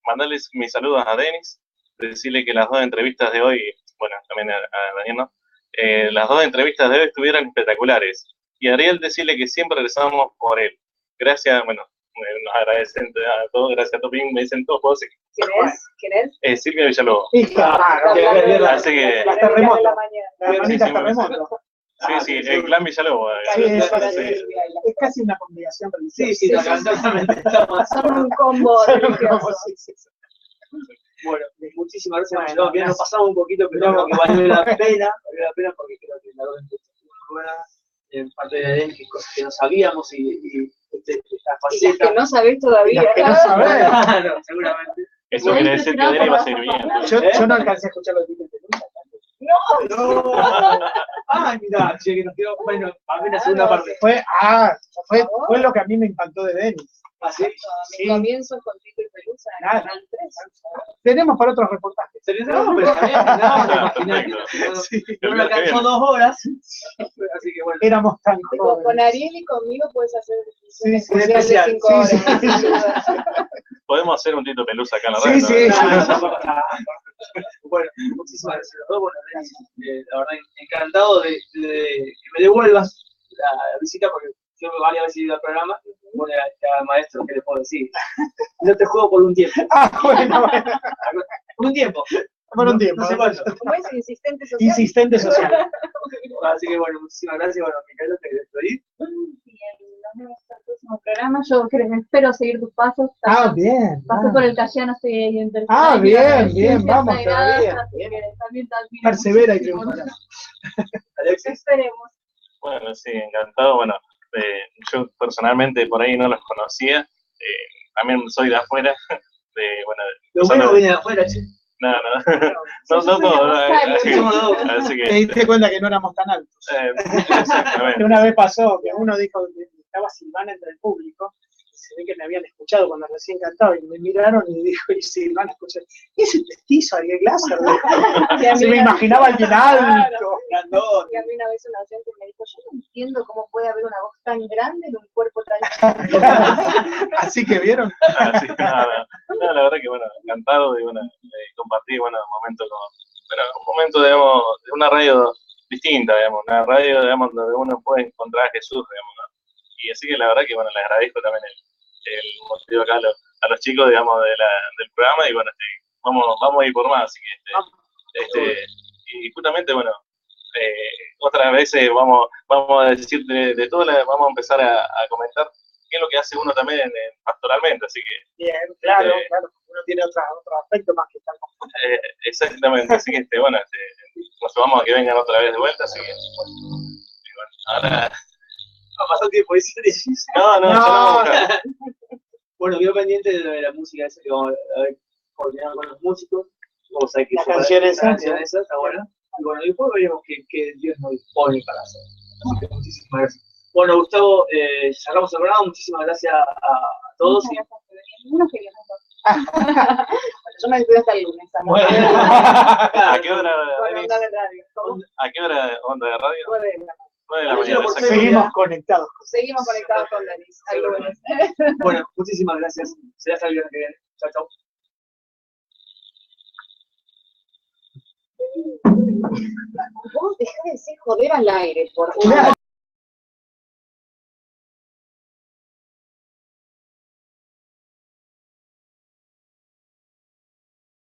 Mandarles mis saludos a Denis, decirle que las 2 entrevistas de hoy, bueno, también a Daniel, ¿no? Las 2 entrevistas de hoy estuvieron espectaculares. Y a Ariel decirle que siempre regresamos por él. Gracias, bueno, nos agradecen a todos, gracias a Topín, me dicen todos, ¿puedo decir? ¿Quién es? Silvia Villalobos. Así que, Las terremotos. La mañana. Las hermanitas terremotos. sí, el clan Villalobos. Sí, eso Sí. es casi una combinación religiosa. Sí, totalmente. Son un combo religioso. Sí. Bueno, muchísimas gracias. Bueno, bien, nos pasamos un poquito, pero creo que valió la pena porque creo que la verdad es muy buena. En parte de ADN, que cosas que no sabíamos y esta Y las faceta. que no sabés todavía. Las que no sabés. Claro, seguramente. Eso quiere decir que Dani va a seguir bien. Yo no alcancé a escuchar los títulos de nunca. No. Ay, mirá, che, que nos quedó, bueno, apenas segunda parte. Fue lo que a mí me encantó de Denis. ¿Así? Mi comienzo con Tito y Pelusa en Nada. Canal 3. Tenemos para otros reportajes. No, pero también, imagínate. Sí. No me alcanzó 2 horas. Así que bueno. Éramos tan Con jóvenes. Ariel y conmigo puedes hacer Sí, un especial de 5 horas. sí. Podemos hacer un Tito Pelusa acá en la Sí, radio. sí. Bueno, muchísimas gracias a los dos. Bueno, la verdad, encantado de que me devuelvas la visita porque yo varias veces he ido al programa. Bueno, ya maestro, ¿qué le puedo decir? No te juego por un tiempo. Bueno. Por un tiempo. Por un tiempo. No sé cuánto. ¿Cómo es? Insistente social. Insistente social. Así que bueno, muchísimas gracias. Bueno, Micaela, te despedí. Nos vemos en el próximo programa. Yo espero seguir tus pasos. Bien. Pasé por el Cayano, estoy ahí en tercera. Bien, vamos todavía. También Persevera y triunfará. Alexis. Esperemos. Bueno, sí, encantado. Bueno, yo personalmente por ahí no los conocía. También soy de afuera. Lo bueno viene de afuera, che. No, así Te que, diste cuenta que no éramos tan altos. exactamente. Que una vez pasó que uno dijo que estaba Silvana entre el público, y se ve que me habían escuchado cuando recién cantaba, y me miraron y dijo, y Silvana escuchó, ¿y ese testizo Ariel Glasser? Se me imaginaba alguien alto. Grandón. Y a mí una vez una oyente me dijo, yo no entiendo cómo puede haber una voz tan grande en un cuerpo tan chico. Así que vieron. Así, no, la verdad que bueno, encantado de compartir un momento, digamos, de una radio distinta, digamos, una radio, digamos, donde uno puede encontrar a Jesús, digamos, ¿no? Y así que la verdad que bueno, le agradezco también el motivo acá a los chicos, digamos, del programa, y bueno, vamos a ir por más, así que y justamente bueno, otras veces vamos a decir de todo, vamos a empezar a comentar qué es lo que hace uno también pastoralmente, así que Bien, claro, uno tiene otro aspecto más que estar con. exactamente, así que bueno, nos vamos a que vengan otra vez de vuelta, así que bueno, ahora Ha pasado tiempo, dice. no. Bueno, quedo pendiente de la música esa que vamos a ver, coordinar con los músicos. Vamos a ver La canción esa, está buena. Y bueno, después veremos qué Dios nos dispone para hacer. Así que muchísimas gracias. Bueno, Gustavo, cerramos el programa. Muchísimas gracias a todos. Muchas gracias por venir. Uno quería bueno, yo me despido hasta el lunes. Bueno. ¿A qué hora? Bueno, onda de radio. ¿Cómo? ¿A qué hora onda de radio? 9 de la mañana. 9 de la mañana. exactamente. Seguimos conectados. Seguimos conectados con Denis. Al lunes. Bueno, muchísimas gracias. Será hasta el viernes que viene. Chao, chao. Vos dejá de decir joder al aire, por favor.